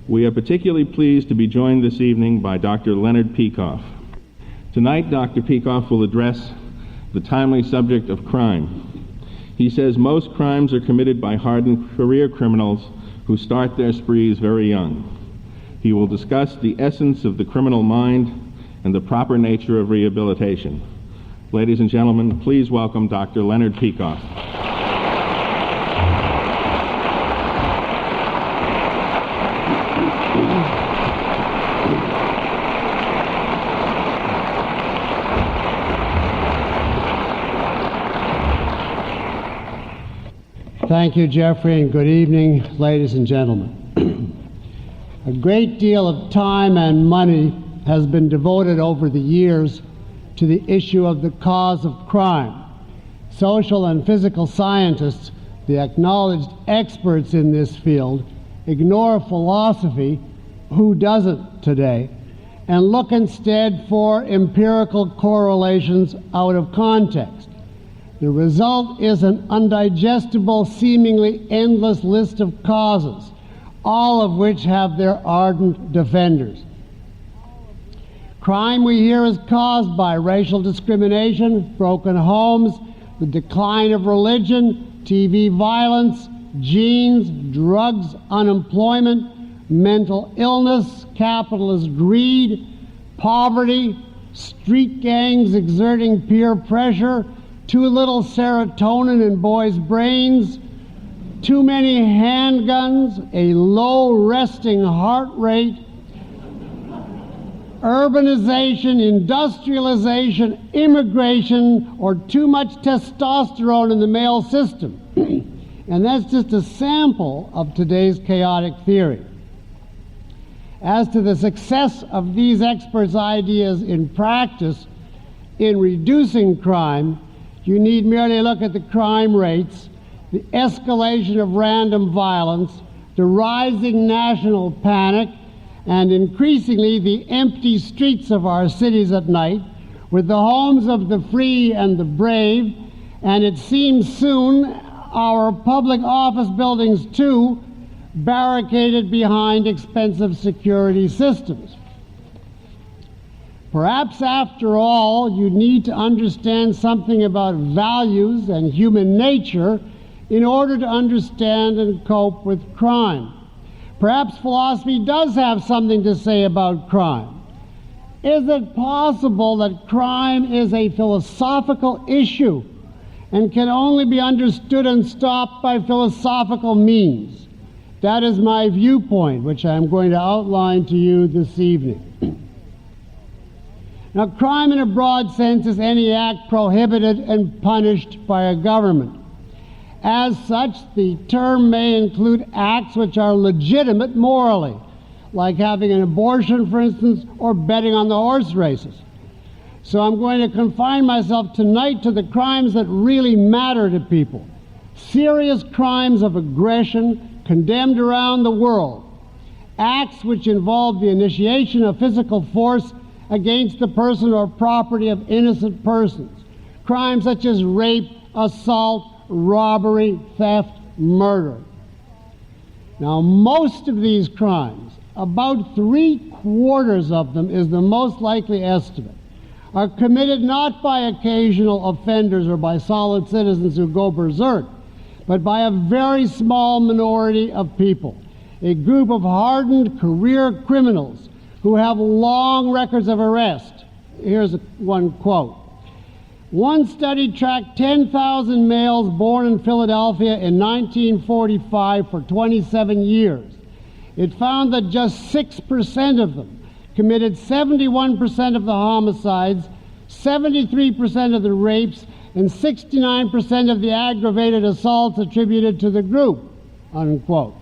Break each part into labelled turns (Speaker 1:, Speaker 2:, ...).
Speaker 1: We are particularly pleased to be joined this evening by Dr. Leonard Peikoff. Tonight, Dr. Peikoff will address the timely subject of crime. He says most crimes are committed by hardened career criminals who start their sprees very young. He will discuss the essence of the criminal mind and the proper nature of rehabilitation. Ladies and gentlemen, please welcome Dr. Leonard Peikoff.
Speaker 2: Thank you, Jeffrey, and good evening, ladies and gentlemen. A great deal of time and money has been devoted over the years to the issue of the cause of crime. Social and physical scientists, the acknowledged experts in this field, ignore philosophy, who doesn't today, and look instead for empirical correlations out of context. The result is an undigestible, seemingly endless list of causes, all of which have their ardent defenders. Crime, we hear, is caused by racial discrimination, broken homes, the decline of religion, TV violence, genes, drugs, unemployment, mental illness, capitalist greed, poverty, street gangs exerting peer pressure, too little serotonin in boys' brains, too many handguns, a low resting heart rate, urbanization, industrialization, immigration, or too much testosterone in the male system. And that's just a sample of today's chaotic theory. As to the success of these experts' ideas in practice in reducing crime, you need merely look at the crime rates, the escalation of random violence, the rising national panic, and increasingly the empty streets of our cities at night, with the homes of the free and the brave, and it seems soon our public office buildings too, barricaded behind expensive security systems. Perhaps, after all, you need to understand something about values and human nature in order to understand and cope with crime. Perhaps philosophy does have something to say about crime. Is it possible that crime is a philosophical issue and can only be understood and stopped by philosophical means? That is my viewpoint, which I am going to outline to you this evening. Now, crime in a broad sense is any act prohibited and punished by a government. As such, the term may include acts which are legitimate morally, like having an abortion, for instance, or betting on the horse races. So I'm going to confine myself tonight to the crimes that really matter to people. Serious crimes of aggression condemned around the world. Acts which involve the initiation of physical force against the person or property of innocent persons. Crimes such as rape, assault, robbery, theft, murder. Now, most of these crimes, about 3/4 of them is the most likely estimate, are committed not by occasional offenders or by solid citizens who go berserk, but by a very small minority of people, a group of hardened career criminals who have long records of arrest. Here's one quote. One study tracked 10,000 males born in Philadelphia in 1945 for 27 years. It found that just 6% of them committed 71% of the homicides, 73% of the rapes, and 69% of the aggravated assaults attributed to the group, unquote.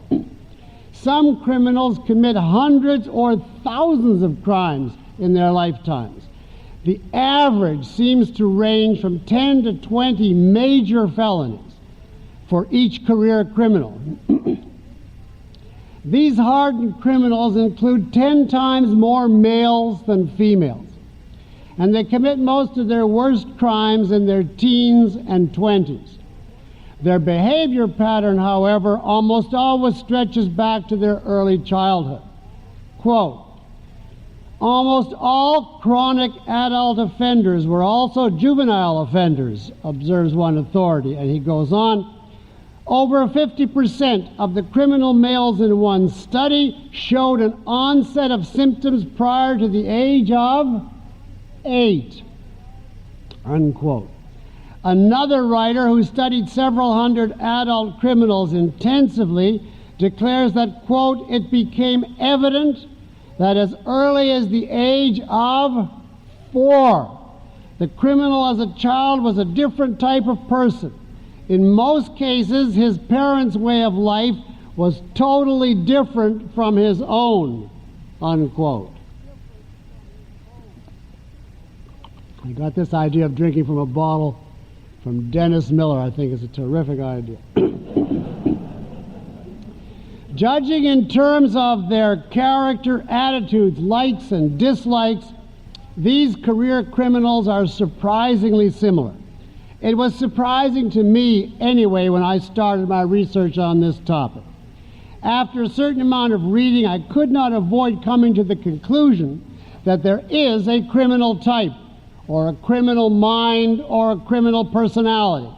Speaker 2: Some criminals commit hundreds or thousands of crimes in their lifetimes. The average seems to range from 10 to 20 major felonies for each career criminal. These hardened criminals include 10 times more males than females, and they commit most of their worst crimes in their teens and 20s. Their behavior pattern, however, almost always stretches back to their early childhood. quote, almost all chronic adult offenders were also juvenile offenders, observes one authority, and he goes on, over 50% of the criminal males in one study showed an onset of symptoms prior to the age of 8, unquote. Another writer who studied several hundred adult criminals intensively declares that, quote, it became evident that as early as the age of 4, the criminal as a child was a different type of person. In most cases, his parents' way of life was totally different from his own, unquote. I got this idea of drinking from a bottle from Dennis Miller. I think it's a terrific idea. Judging in terms of their character, attitudes, likes, and dislikes, these career criminals are surprisingly similar. It was surprising to me, anyway, when I started my research on this topic. After a certain amount of reading, I could not avoid coming to the conclusion that there is a criminal type, or a criminal mind, or a criminal personality,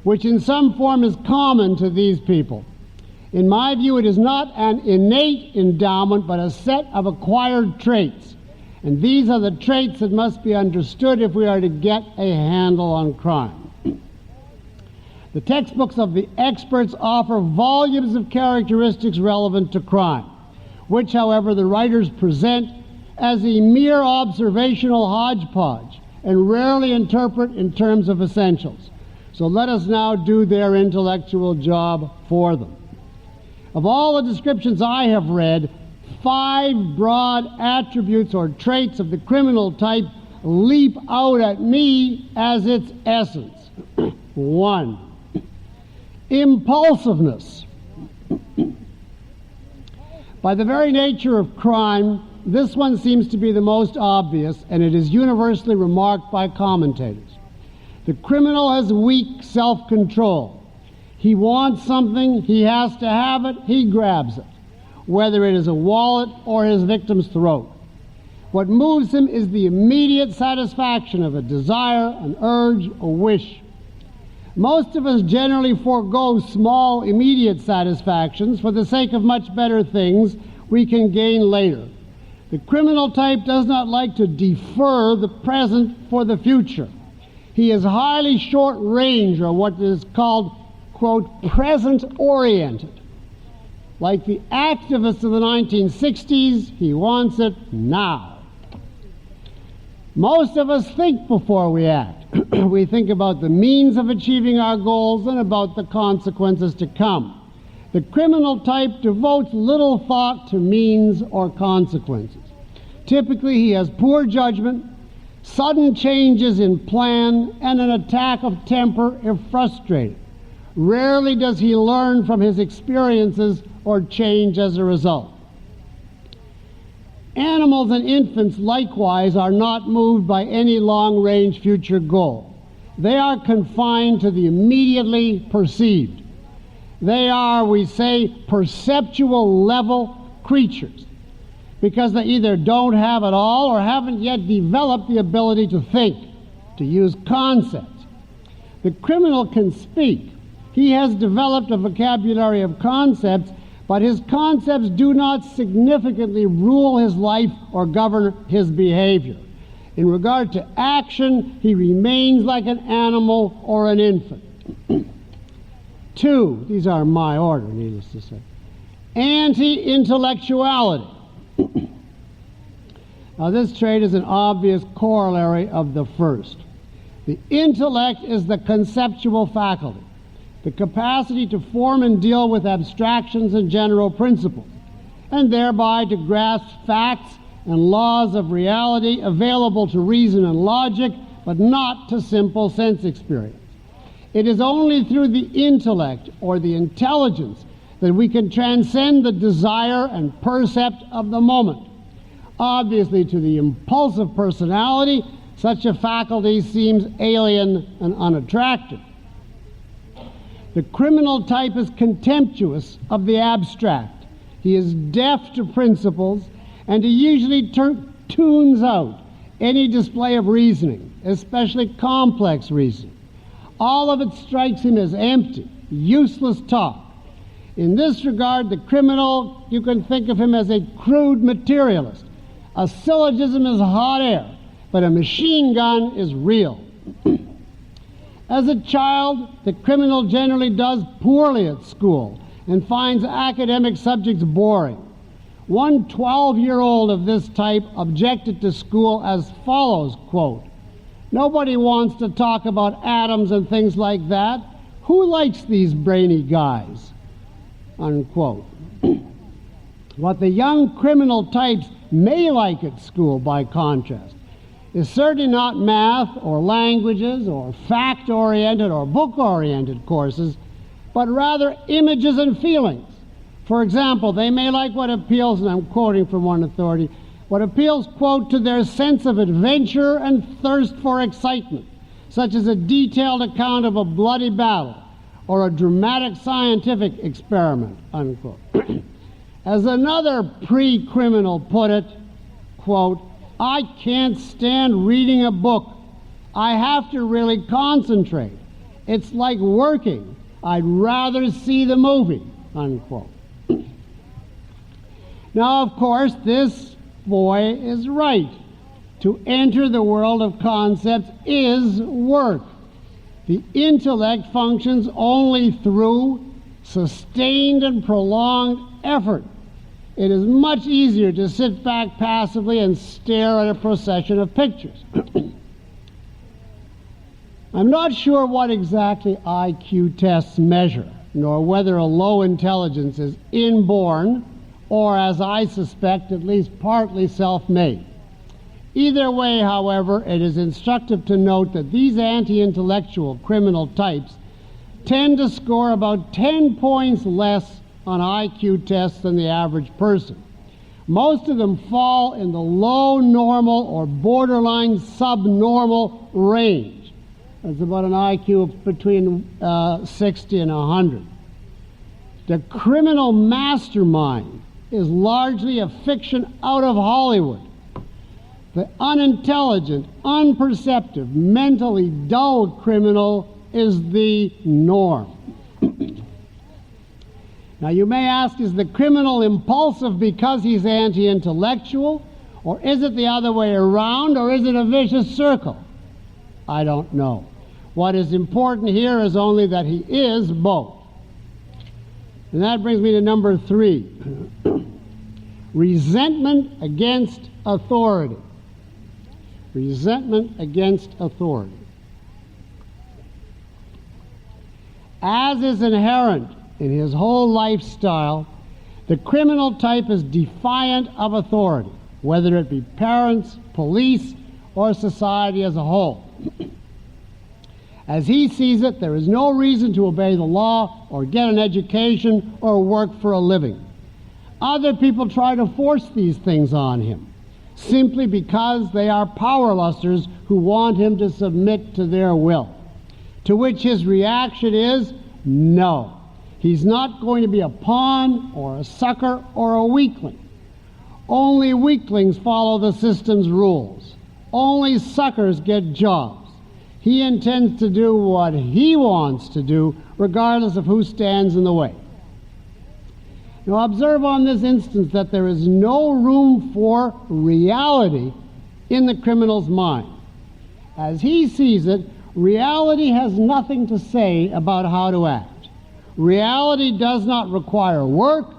Speaker 2: which in some form is common to these people. In my view, it is not an innate endowment, but a set of acquired traits. And these are the traits that must be understood if we are to get a handle on crime. The textbooks of the experts offer volumes of characteristics relevant to crime, which, however, the writers present as a mere observational hodgepodge and rarely interpret in terms of essentials. So let us now do their intellectual job for them. Of all the descriptions I have read, 5 broad attributes or traits of the criminal type leap out at me as its essence. 1. Impulsiveness. By the very nature of crime, this one seems to be the most obvious, and it is universally remarked by commentators. The criminal has weak self-control. He wants something, he has to have it, he grabs it, whether it is a wallet or his victim's throat. What moves him is the immediate satisfaction of a desire, an urge, a wish. Most of us generally forego small, immediate satisfactions for the sake of much better things we can gain later. The criminal type does not like to defer the present for the future. He is highly short range, or what is called, quote, present-oriented. Like the activists of the 1960s, he wants it now. Most of us think before we act. We think about the means of achieving our goals and about the consequences to come. The criminal type devotes little thought to means or consequences. Typically, he has poor judgment, sudden changes in plan, and an attack of temper if frustrated. Rarely does he learn from his experiences or change as a result. Animals and infants, likewise, are not moved by any long-range future goal. They are confined to the immediately perceived. They are, we say, perceptual level creatures, because they either don't have it all or haven't yet developed the ability to think, to use concepts. The criminal can speak. He has developed a vocabulary of concepts, but his concepts do not significantly rule his life or govern his behavior. In regard to action, he remains like an animal or an infant. 2, these are my order, needless to say. Anti-intellectuality. Now, this trait is an obvious corollary of the first. The intellect is the conceptual faculty, the capacity to form and deal with abstractions and general principles, and thereby to grasp facts and laws of reality available to reason and logic, but not to simple sense experience. It is only through the intellect, or the intelligence, that we can transcend the desire and percept of the moment. Obviously, to the impulsive personality, such a faculty seems alien and unattractive. The criminal type is contemptuous of the abstract. He is deaf to principles and he usually tunes out any display of reasoning, especially complex reasoning. All of it strikes him as empty, useless talk. In this regard, the criminal, you can think of him as a crude materialist. A syllogism is hot air, but a machine gun is real. As a child, the criminal generally does poorly at school and finds academic subjects boring. One 12-year-old of this type objected to school as follows, quote, "Nobody wants to talk about atoms and things like that. Who likes these brainy guys?" Unquote. What the young criminal types may like at school, by contrast, is certainly not math or languages or fact-oriented or book-oriented courses, but rather images and feelings. For example, they may like what appeals, and I'm quoting from one authority, what appeals, quote, to their sense of adventure and thirst for excitement, such as a detailed account of a bloody battle or a dramatic scientific experiment, unquote. As another pre-criminal put it, quote, "I can't stand reading a book. I have to really concentrate. It's like working. I'd rather see the movie," unquote. Now, of course, this boy is right. To enter the world of concepts is work. The intellect functions only through sustained and prolonged effort. It is much easier to sit back passively and stare at a procession of pictures. I'm not sure what exactly IQ tests measure, nor whether a low intelligence is inborn or, as I suspect, at least partly self-made. Either way, however, it is instructive to note that these anti-intellectual criminal types tend to score about 10 points less on IQ tests than the average person. Most of them fall in the low normal or borderline subnormal range. That's about an IQ of between 60 and 100. The Criminal Mastermind is largely a fiction out of Hollywood. The unintelligent, unperceptive, mentally dull criminal is the norm. Now you may ask, is the criminal impulsive because he's anti-intellectual? Or is it the other way around? Or is it a vicious circle? I don't know. What is important here is only that he is both. And that brings me to number 3. Resentment against authority. Resentment against authority. As is inherent in his whole lifestyle, the criminal type is defiant of authority, whether it be parents, police, or society as a whole. As he sees it, there is no reason to obey the law or get an education or work for a living. Other people try to force these things on him, simply because they are powerlusters who want him to submit to their will. To which his reaction is, no. He's not going to be a pawn or a sucker or a weakling. Only weaklings follow the system's rules. Only suckers get jobs. He intends to do what he wants to do, regardless of who stands in the way. Now observe on this instance that there is no room for reality in the criminal's mind. As he sees it, reality has nothing to say about how to act. Reality does not require work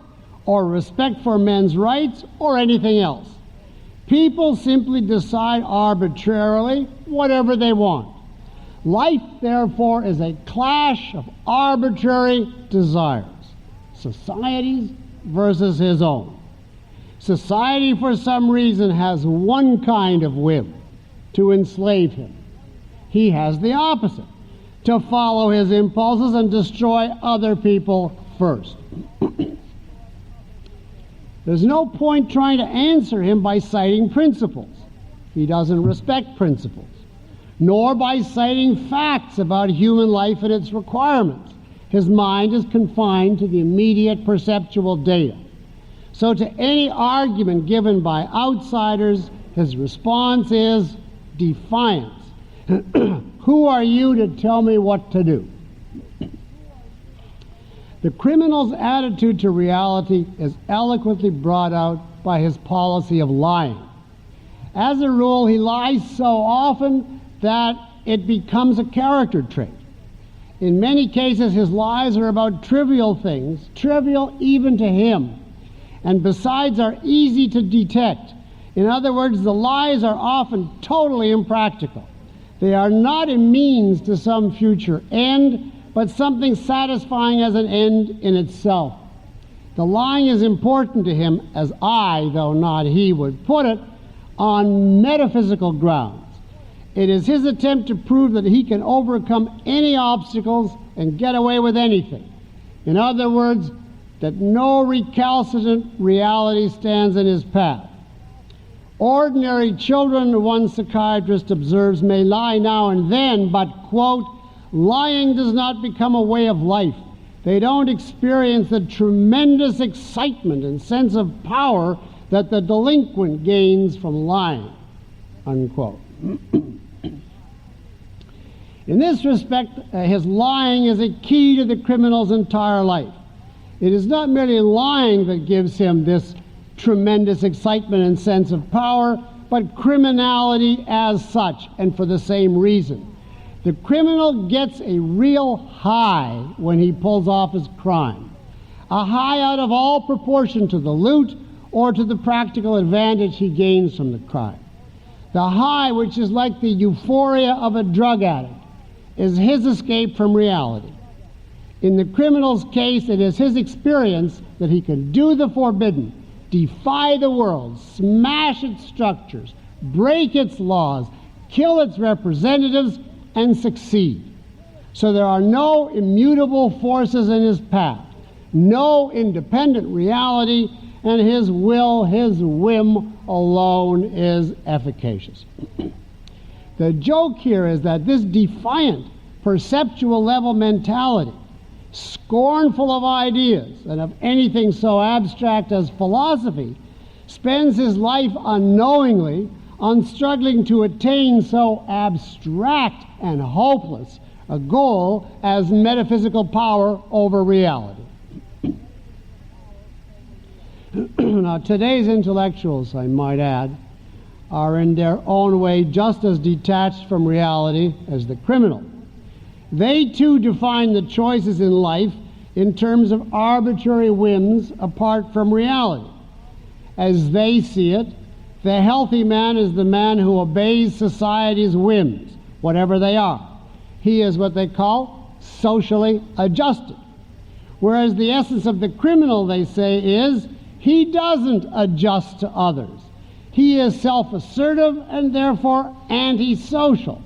Speaker 2: or respect for men's rights or anything else. People simply decide arbitrarily whatever they want. Life, therefore, is a clash of arbitrary desires. Society's versus his own. Society, for some reason, has one kind of whim, to enslave him. He has the opposite, to follow his impulses and destroy other people first. There's no point trying to answer him by citing principles. He doesn't respect principles, nor by citing facts about human life and its requirements. His mind is confined to the immediate perceptual data. So to any argument given by outsiders, his response is defiance. Who are you to tell me what to do? The criminal's attitude to reality is eloquently brought out by his policy of lying. As a rule, he lies so often that it becomes a character trait. In many cases, his lies are about trivial things, trivial even to him, and besides are easy to detect. In other words, the lies are often totally impractical. They are not a means to some future end, but something satisfying as an end in itself. The lying is important to him, as I, though not he, would put it, on metaphysical grounds. It is his attempt to prove that he can overcome any obstacles and get away with anything. In other words, that no recalcitrant reality stands in his path. Ordinary children, one psychiatrist observes, may lie now and then, but, quote, lying does not become a way of life. They don't experience the tremendous excitement and sense of power that the delinquent gains from lying, unquote. In this respect, his lying is a key to the criminal's entire life. It is not merely lying that gives him this tremendous excitement and sense of power, but criminality as such, and for the same reason. The criminal gets a real high when he pulls off his crime, a high out of all proportion to the loot or to the practical advantage he gains from the crime. The high, which is like the euphoria of a drug addict, is his escape from reality. In the criminal's case, it is his experience that he can do the forbidden, defy the world, smash its structures, break its laws, kill its representatives, and succeed. So there are no immutable forces in his path, no independent reality, and his will, his whim alone is efficacious. The joke here is that this defiant, perceptual level mentality, scornful of ideas and of anything so abstract as philosophy, spends his life unknowingly on struggling to attain so abstract and hopeless a goal as metaphysical power over reality. Now, today's intellectuals, I might add, are in their own way just as detached from reality as the criminal. They too define the choices in life in terms of arbitrary whims apart from reality. As they see it, the healthy man is the man who obeys society's whims, whatever they are. He is what they call socially adjusted. Whereas the essence of the criminal, they say, is he doesn't adjust to others. He is self-assertive and therefore antisocial.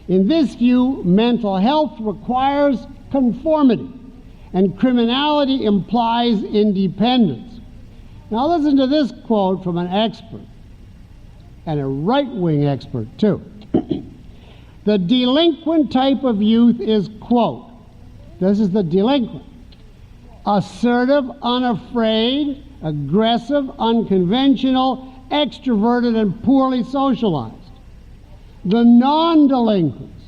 Speaker 2: In this view, mental health requires conformity, and criminality implies independence. Now listen to this quote from an expert, and a right-wing expert too. The delinquent type of youth is, quote, this is the delinquent, assertive, unafraid, aggressive, unconventional, extroverted, and poorly socialized. The non-delinquents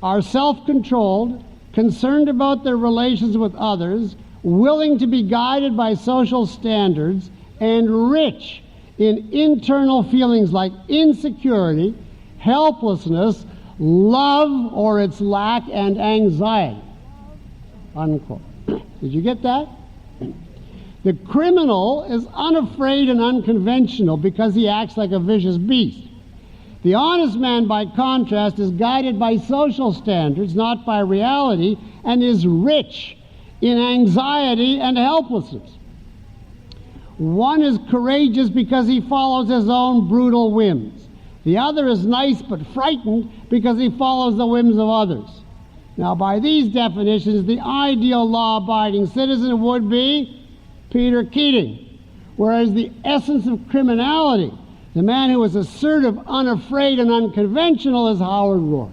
Speaker 2: are self-controlled, concerned about their relations with others, willing to be guided by social standards, and rich in internal feelings like insecurity, helplessness, love or its lack, and anxiety. Unquote. Did you get that? The criminal is unafraid and unconventional because he acts like a vicious beast. The honest man, by contrast, is guided by social standards, not by reality, and is rich in anxiety and helplessness. One is courageous because he follows his own brutal whims. The other is nice but frightened because he follows the whims of others. Now, by these definitions, the ideal law-abiding citizen would be Peter Keating, whereas the essence of criminality, the man who is assertive, unafraid, and unconventional, is Howard Roark.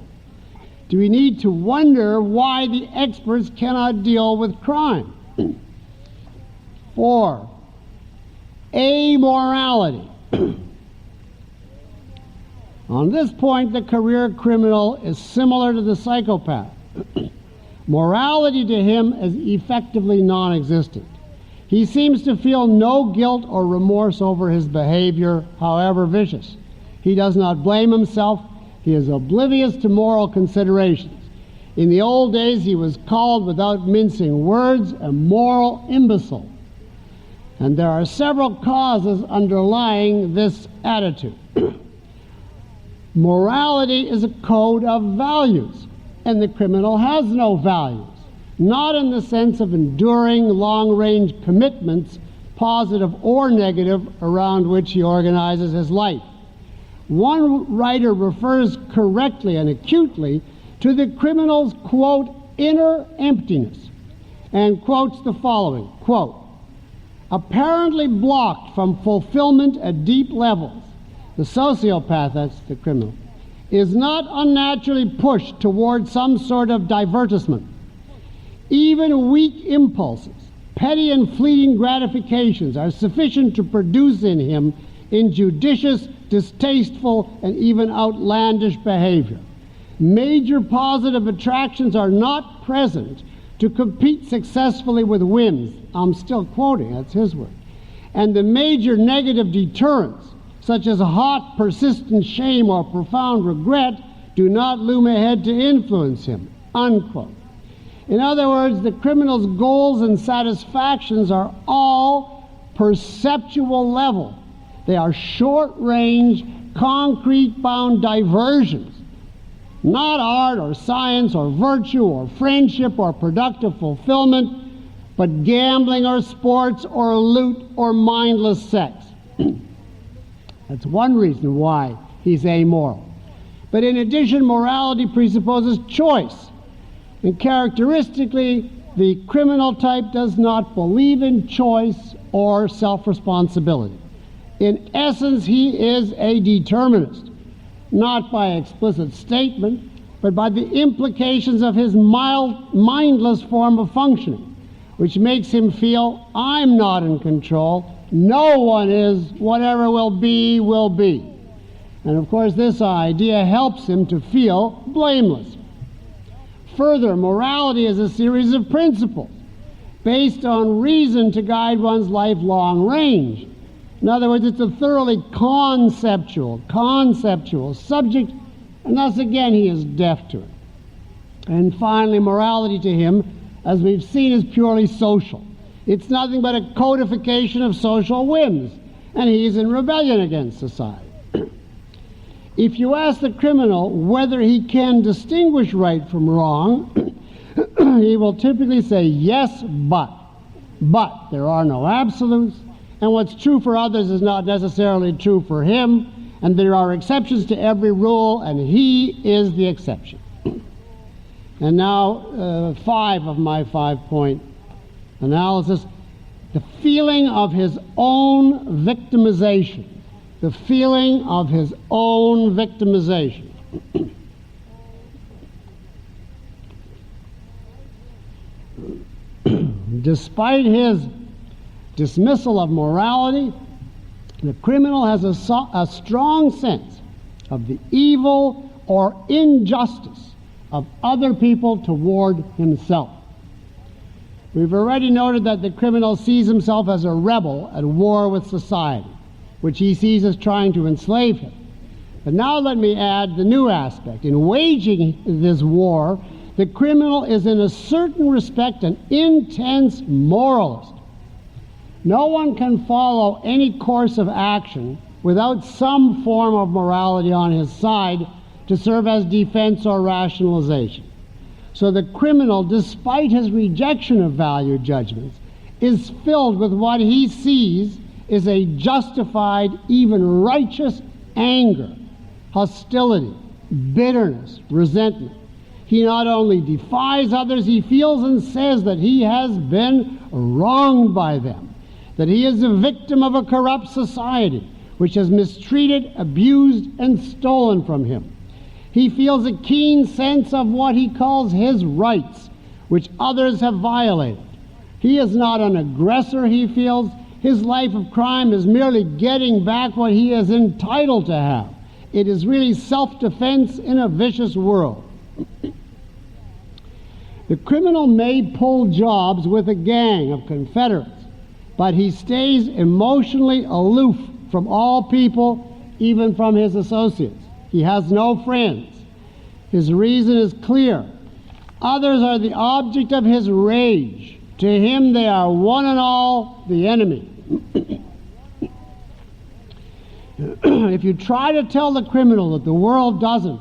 Speaker 2: Do we need to wonder why the experts cannot deal with crime? 4. amorality. On this point, the career criminal is similar to the psychopath. Morality to him is effectively non-existent. He seems to feel no guilt or remorse over his behavior, however vicious. He does not blame himself. He is oblivious to moral considerations. In the old days, he was called, without mincing words, a moral imbecile. And there are several causes underlying this attitude. Morality is a code of values, and the criminal has no values, not in the sense of enduring long-range commitments, positive or negative, around which he organizes his life. One writer refers correctly and acutely to the criminal's, quote, inner emptiness, and quotes the following, quote, apparently blocked from fulfillment at deep levels, the sociopath, that's the criminal, is not unnaturally pushed toward some sort of divertisement. Even weak impulses, petty and fleeting gratifications are sufficient to produce in him injudicious, distasteful, and even outlandish behavior. Major positive attractions are not present to compete successfully with whims. I'm still quoting, that's his word. And the major negative deterrents, such as hot, persistent shame or profound regret, do not loom ahead to influence him, unquote. In other words, the criminal's goals and satisfactions are all perceptual level. They are short-range, concrete-bound diversions, not art or science or virtue or friendship or productive fulfillment, but gambling or sports or loot or mindless sex. That's one reason why he's amoral. But in addition, morality presupposes choice. And characteristically, the criminal type does not believe in choice or self-responsibility. In essence, he is a determinist, not by explicit statement, but by the implications of his mindless form of functioning, which makes him feel, I'm not in control, no one is, whatever will be, will be. And of course, this idea helps him to feel blameless. Further, morality is a series of principles based on reason to guide one's life long range. In other words, it's a thoroughly conceptual subject, and thus again he is deaf to it. And finally, morality to him, as we've seen, is purely social. It's nothing but a codification of social whims, and he's in rebellion against society. If you ask the criminal whether he can distinguish right from wrong, he will typically say yes, but. But there are no absolutes, and what's true for others is not necessarily true for him, and there are exceptions to every rule, and he is the exception. And now, 5 of my 5-point analysis, the feeling of his own victimization. The feeling of his own victimization. Despite his dismissal of morality, the criminal has a strong sense of the evil or injustice of other people toward himself. We've already noted that the criminal sees himself as a rebel at war with society, which he sees as trying to enslave him. But now let me add the new aspect. In waging this war, the criminal is in a certain respect an intense moralist. No one can follow any course of action without some form of morality on his side to serve as defense or rationalization. So the criminal, despite his rejection of value judgments, is filled with what he sees is a justified, even righteous anger, hostility, bitterness, resentment. He not only defies others, he feels and says that he has been wronged by them, that he is a victim of a corrupt society which has mistreated, abused, and stolen from him. He feels a keen sense of what he calls his rights, which others have violated. He is not an aggressor, he feels. his life of crime is merely getting back what he is entitled to have. It is really self-defense in a vicious world. The criminal may pull jobs with a gang of Confederates, but he stays emotionally aloof from all people, even from his associates. He has no friends. His reason is clear. Others are the object of his rage. To him they are one and all the enemy. If you try to tell the criminal that the world doesn't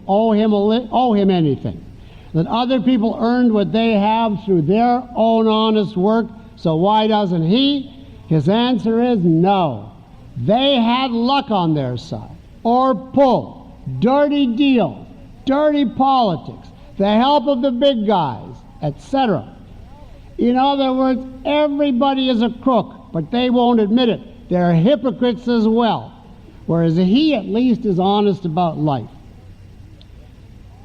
Speaker 2: owe him anything, that other people earned what they have through their own honest work, so why doesn't he? His answer is no. They had luck on their side, or pull, dirty deals, dirty politics, the help of the big guys, etc. In other words, everybody is a crook, but they won't admit it. They're hypocrites as well, whereas he at least is honest about life.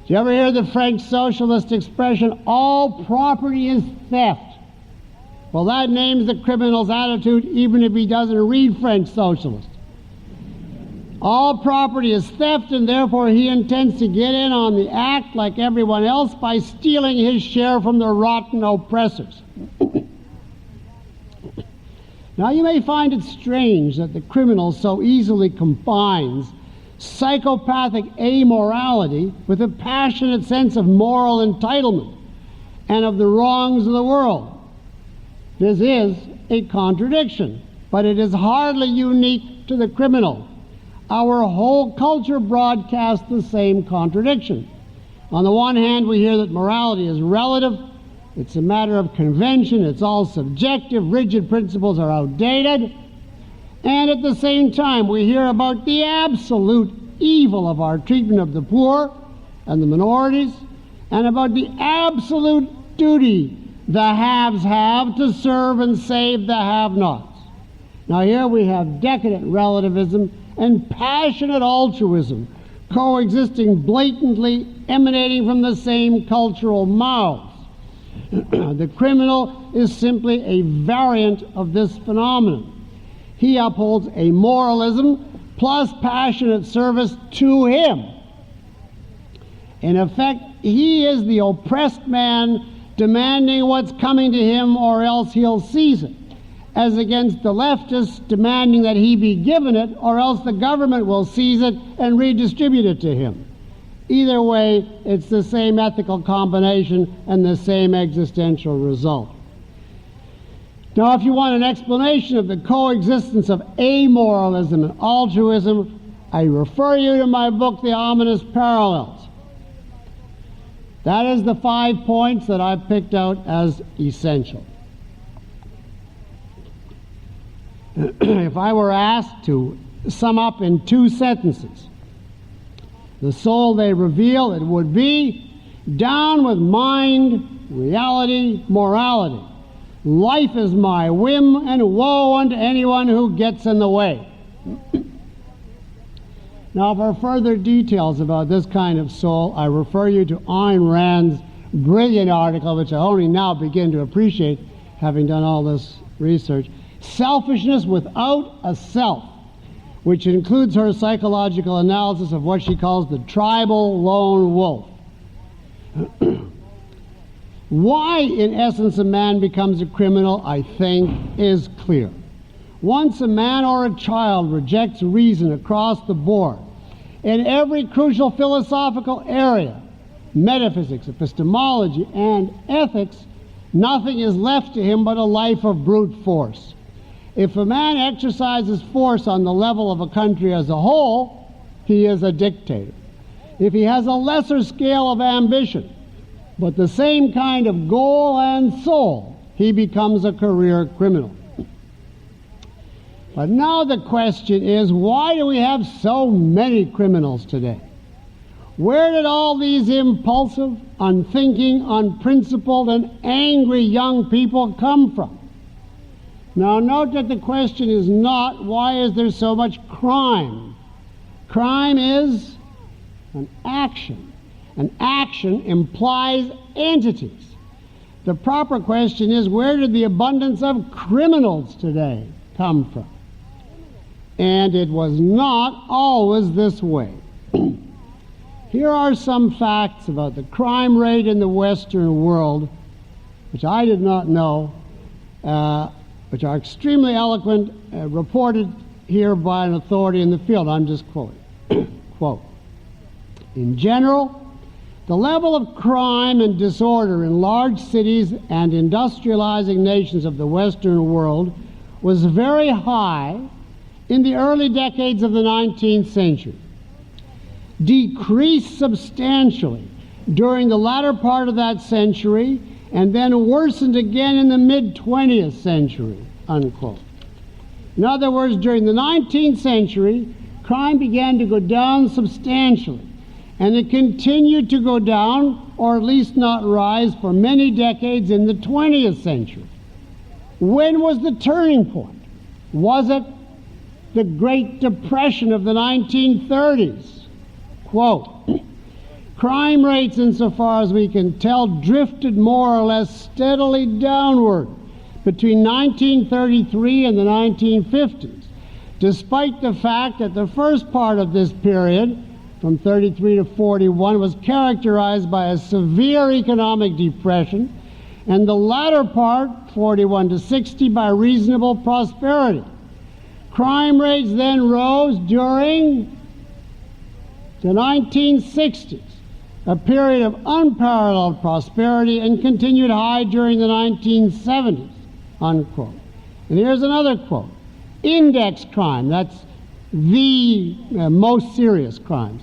Speaker 2: Did you ever hear the French socialist expression, all property is theft? Well, that names the criminal's attitude even if he doesn't read French socialist. All property is theft, and therefore he intends to get in on the act like everyone else by stealing his share from the rotten oppressors. Now, you may find it strange that the criminal so easily combines psychopathic amorality with a passionate sense of moral entitlement and of the wrongs of the world. This is a contradiction, but it is hardly unique to the criminal. Our whole culture broadcasts the same contradiction. On the one hand, we hear that morality is relative. It's a matter of convention. It's all subjective. Rigid principles are outdated. And at the same time, we hear about the absolute evil of our treatment of the poor and the minorities, and about the absolute duty the haves have to serve and save the have-nots. Now here we have decadent relativism and passionate altruism coexisting blatantly, emanating from the same cultural mouths. The criminal is simply a variant of this phenomenon. He upholds a moralism plus passionate service to him. In effect, he is the oppressed man demanding what's coming to him or else he'll seize it, as against the leftists demanding that he be given it or else the government will seize it and redistribute it to him. Either way, it's the same ethical combination and the same existential result. Now, if you want an explanation of the coexistence of amoralism and altruism, I refer you to my book, The Ominous Parallels. That is the 5 points that I've picked out as essential. If I were asked to sum up in 2 sentences the soul they reveal, it would be, down with mind, reality, morality. Life is my whim, and woe unto anyone who gets in the way. Now, for further details about this kind of soul, I refer you to Ayn Rand's brilliant article, which I only now begin to appreciate, having done all this research, Selfishness Without a Self, which includes her psychological analysis of what she calls the tribal lone wolf. Why, in essence, a man becomes a criminal, I think, is clear. Once a man or a child rejects reason across the board, in every crucial philosophical area, metaphysics, epistemology, and ethics, nothing is left to him but a life of brute force. If a man exercises force on the level of a country as a whole, he is a dictator. If he has a lesser scale of ambition, but the same kind of goal and soul, he becomes a career criminal. But now the question is, why do we have so many criminals today? Where did all these impulsive, unthinking, unprincipled, and angry young people come from? Now note that the question is not, why is there so much crime? Crime is an action. An action implies entities. The proper question is, where did the abundance of criminals today come from? And it was not always this way. Here are some facts about the crime rate in the Western world, which I did not know, which are extremely eloquent, reported here by an authority in the field. I'm just quoting. Quote, in general, the level of crime and disorder in large cities and industrializing nations of the Western world was very high in the early decades of the 19th century, decreased substantially during the latter part of that century, and then worsened again in the mid-20th century, unquote. In other words, during the 19th century, crime began to go down substantially, and it continued to go down, or at least not rise, for many decades in the 20th century. When was the turning point? Was it the Great Depression of the 1930s? Quote, crime rates, insofar as we can tell, drifted more or less steadily downward between 1933 and the 1950s, despite the fact that the first part of this period, from 33 to 41, was characterized by a severe economic depression, and the latter part, 41 to 60, by reasonable prosperity. Crime rates then rose during the 1960s, a period of unparalleled prosperity, and continued high during the 1970s, unquote. And here's another quote. Index crime, that's the most serious crimes,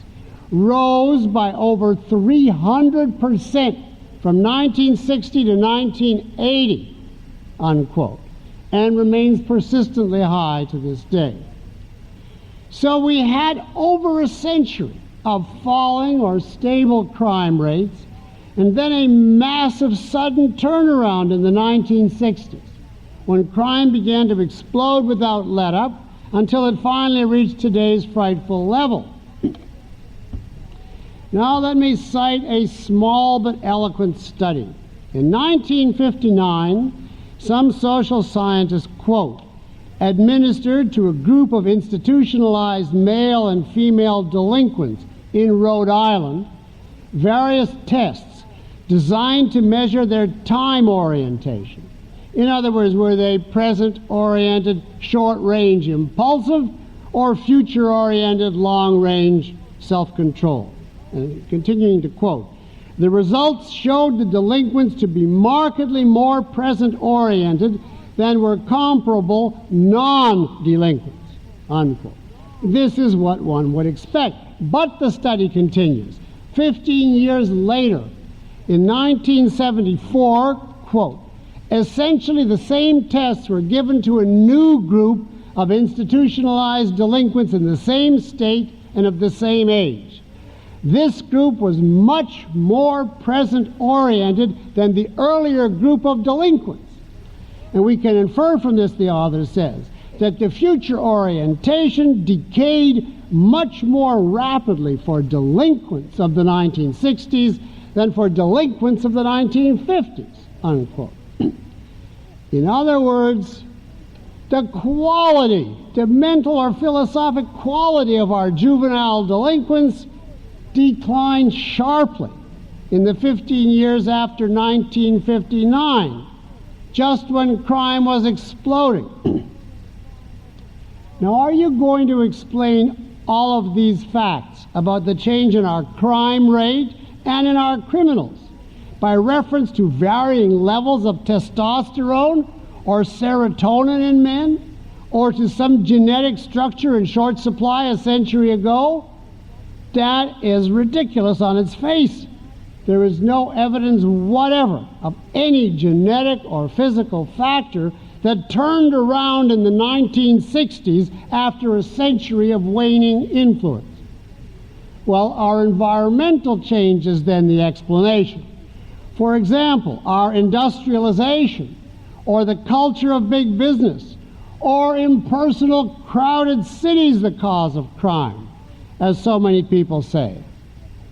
Speaker 2: rose by over 300% from 1960 to 1980, unquote, and remains persistently high to this day. So we had over a century of falling or stable crime rates, and then a massive sudden turnaround in the 1960s, when crime began to explode without let-up until it finally reached today's frightful level. Now let me cite a small but eloquent study. In 1959, some social scientists, quote, administered to a group of institutionalized male and female delinquents in Rhode Island various tests designed to measure their time orientation. In other words, were they present-oriented, short-range impulsive, or future-oriented, long-range self-control? And continuing to quote, the results showed the delinquents to be markedly more present-oriented than were comparable non-delinquents, unquote. This is what one would expect. But the study continues. 15 years later, in 1974, quote, essentially the same tests were given to a new group of institutionalized delinquents in the same state and of the same age. This group was much more present-oriented than the earlier group of delinquents. And we can infer from this, the author says, that the future orientation decayed much more rapidly for delinquents of the 1960s than for delinquents of the 1950s, unquote. In other words, the quality, the mental or philosophic quality of our juvenile delinquents declined sharply in the 15 years after 1959, just when crime was exploding. Now, are you going to explain all of these facts about the change in our crime rate and in our criminals by reference to varying levels of testosterone or serotonin in men, or to some genetic structure in short supply a century ago? That is ridiculous on its face. There is no evidence whatever of any genetic or physical factor that turned around in the 1960s after a century of waning influence. Well, our environmental change is then the explanation. For example, our industrialization, or the culture of big business, or impersonal, crowded cities the cause of crime, as so many people say.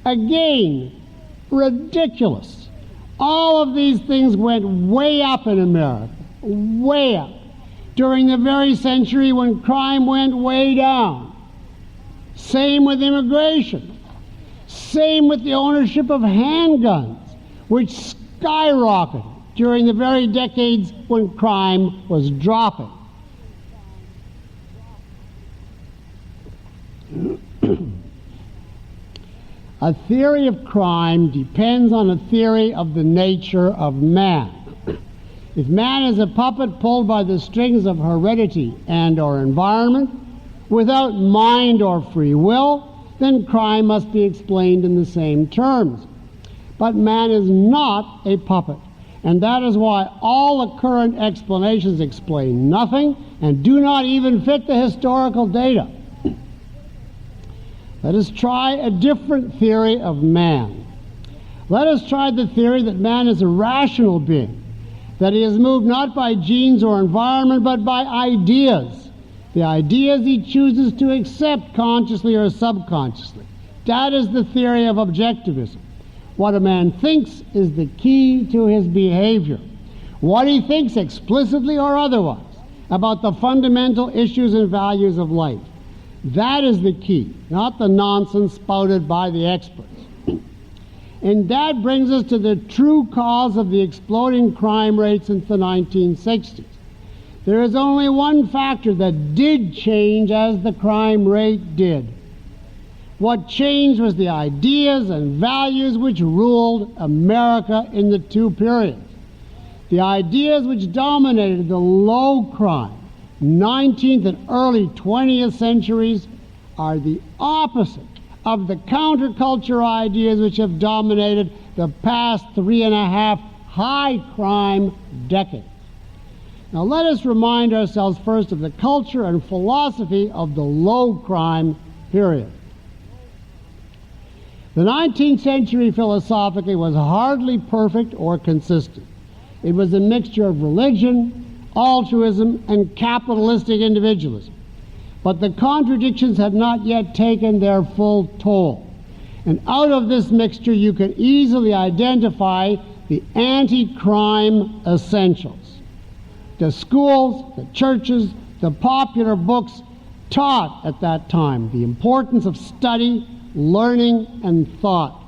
Speaker 2: Again, ridiculous. All of these things went way up in America, way up, during the very century when crime went way down. Same with immigration. Same with the ownership of handguns, which skyrocketed during the very decades when crime was dropping. A theory of crime depends on a theory of the nature of man. If man is a puppet pulled by the strings of heredity and or environment, without mind or free will, then crime must be explained in the same terms. But man is not a puppet, and that is why all the current explanations explain nothing and do not even fit the historical data. Let us try a different theory of man. Let us try the theory that man is a rational being, that he is moved not by genes or environment, but by ideas. The ideas he chooses to accept consciously or subconsciously. That is the theory of objectivism. What a man thinks is the key to his behavior. What he thinks explicitly or otherwise about the fundamental issues and values of life. That is the key, not the nonsense spouted by the experts. And that brings us to the true cause of the exploding crime rates since the 1960s. There is only one factor that did change as the crime rate did. What changed was the ideas and values which ruled America in the two periods. The ideas which dominated the low crime 19th and early 20th centuries are the opposite of the counterculture ideas which have dominated the past 3.5 high crime decades. Now let us remind ourselves first of the culture and philosophy of the low crime period. The 19th century philosophically was hardly perfect or consistent. It was a mixture of religion, altruism, and capitalistic individualism. But the contradictions had not yet taken their full toll. And out of this mixture you can easily identify the anti-crime essentials. The schools, the churches, the popular books taught at that time the importance of study, learning, and thought.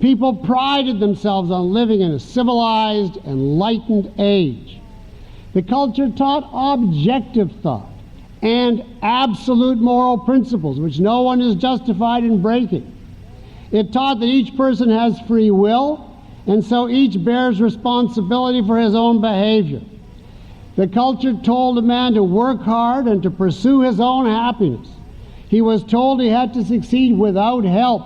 Speaker 2: People prided themselves on living in a civilized, enlightened age. The culture taught objective thought and absolute moral principles, which no one is justified in breaking. It taught that each person has free will, and so each bears responsibility for his own behavior. The culture told a man to work hard and to pursue his own happiness. He was told he had to succeed without help,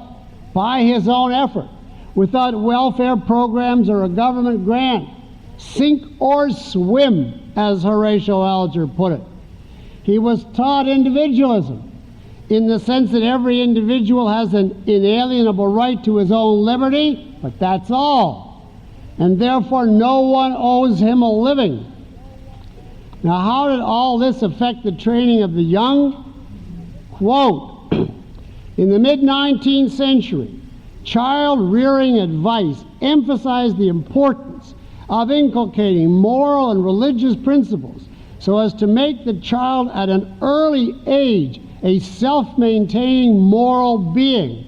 Speaker 2: by his own effort, without welfare programs or a government grant. Sink or swim, as Horatio Alger put it. He was taught individualism, in the sense that every individual has an inalienable right to his own liberty, but that's all. And therefore no one owes him a living. Now how did all this affect the training of the young? Quote, in the mid-19th century, child-rearing advice emphasized the importance of inculcating moral and religious principles so as to make the child at an early age a self-maintaining moral being.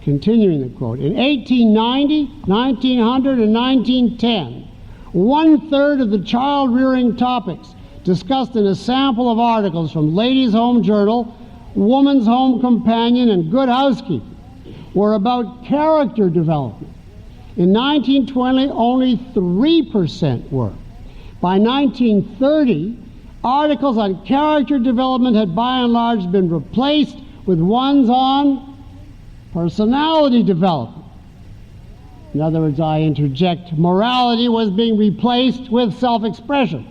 Speaker 2: Continuing the quote, in 1890, 1900, and 1910, 1/3 of the child-rearing topics discussed in a sample of articles from Ladies' Home Journal, Woman's Home Companion, and Good Housekeeping were about character development. In 1920, only 3% were. By 1930, articles on character development had by and large been replaced with ones on personality development. In other words, I interject, morality was being replaced with self-expression.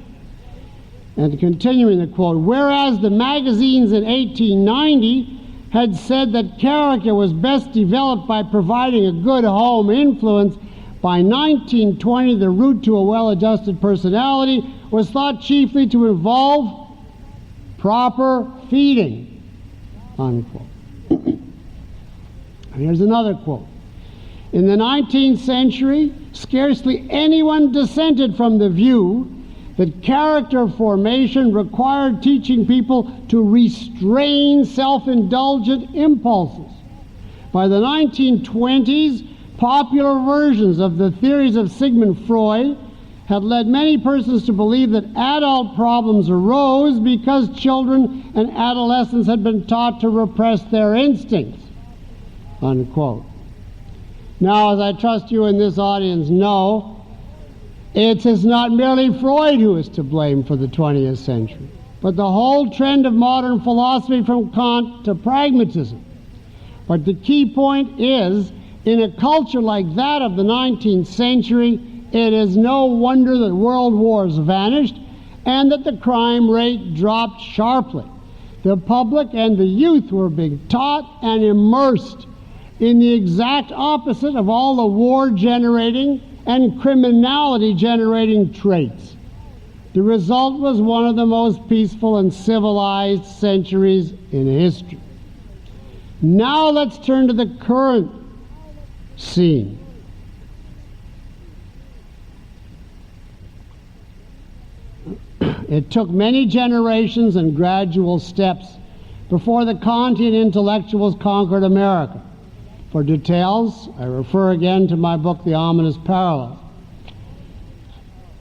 Speaker 2: And continuing the quote, whereas the magazines in 1890 had said that character was best developed by providing a good home influence, by 1920 the route to a well-adjusted personality was thought chiefly to involve proper feeding, unquote. And here's another quote. In the 19th century, scarcely anyone dissented from the view that character formation required teaching people to restrain self-indulgent impulses. By the 1920s, popular versions of the theories of Sigmund Freud had led many persons to believe that adult problems arose because children and adolescents had been taught to repress their instincts, unquote. Now, as I trust you in this audience know, it is not merely Freud who is to blame for the 20th century, but the whole trend of modern philosophy from Kant to pragmatism. But the key point is, in a culture like that of the 19th century, it is no wonder that world wars vanished and that the crime rate dropped sharply. The public and the youth were being taught and immersed in the exact opposite of all the war-generating and criminality-generating traits. The result was one of the most peaceful and civilized centuries in history. Now let's turn to the current scene. It took many generations and gradual steps before the Kantian intellectuals conquered America. For details, I refer again to my book, The Ominous Parallel.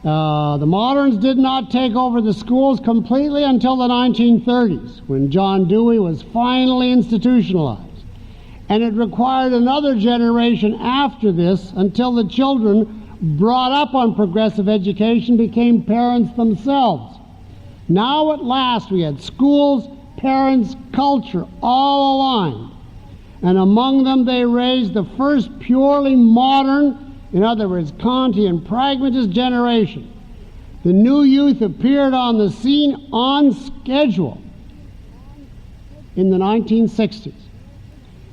Speaker 2: The moderns did not take over the schools completely until the 1930s, when John Dewey was finally institutionalized. And it required another generation after this until the children brought up on progressive education became parents themselves. Now at last we had schools, parents, culture all aligned. And among them they raised the first purely modern, in other words, Kantian pragmatist generation. The new youth appeared on the scene on schedule in the 1960s.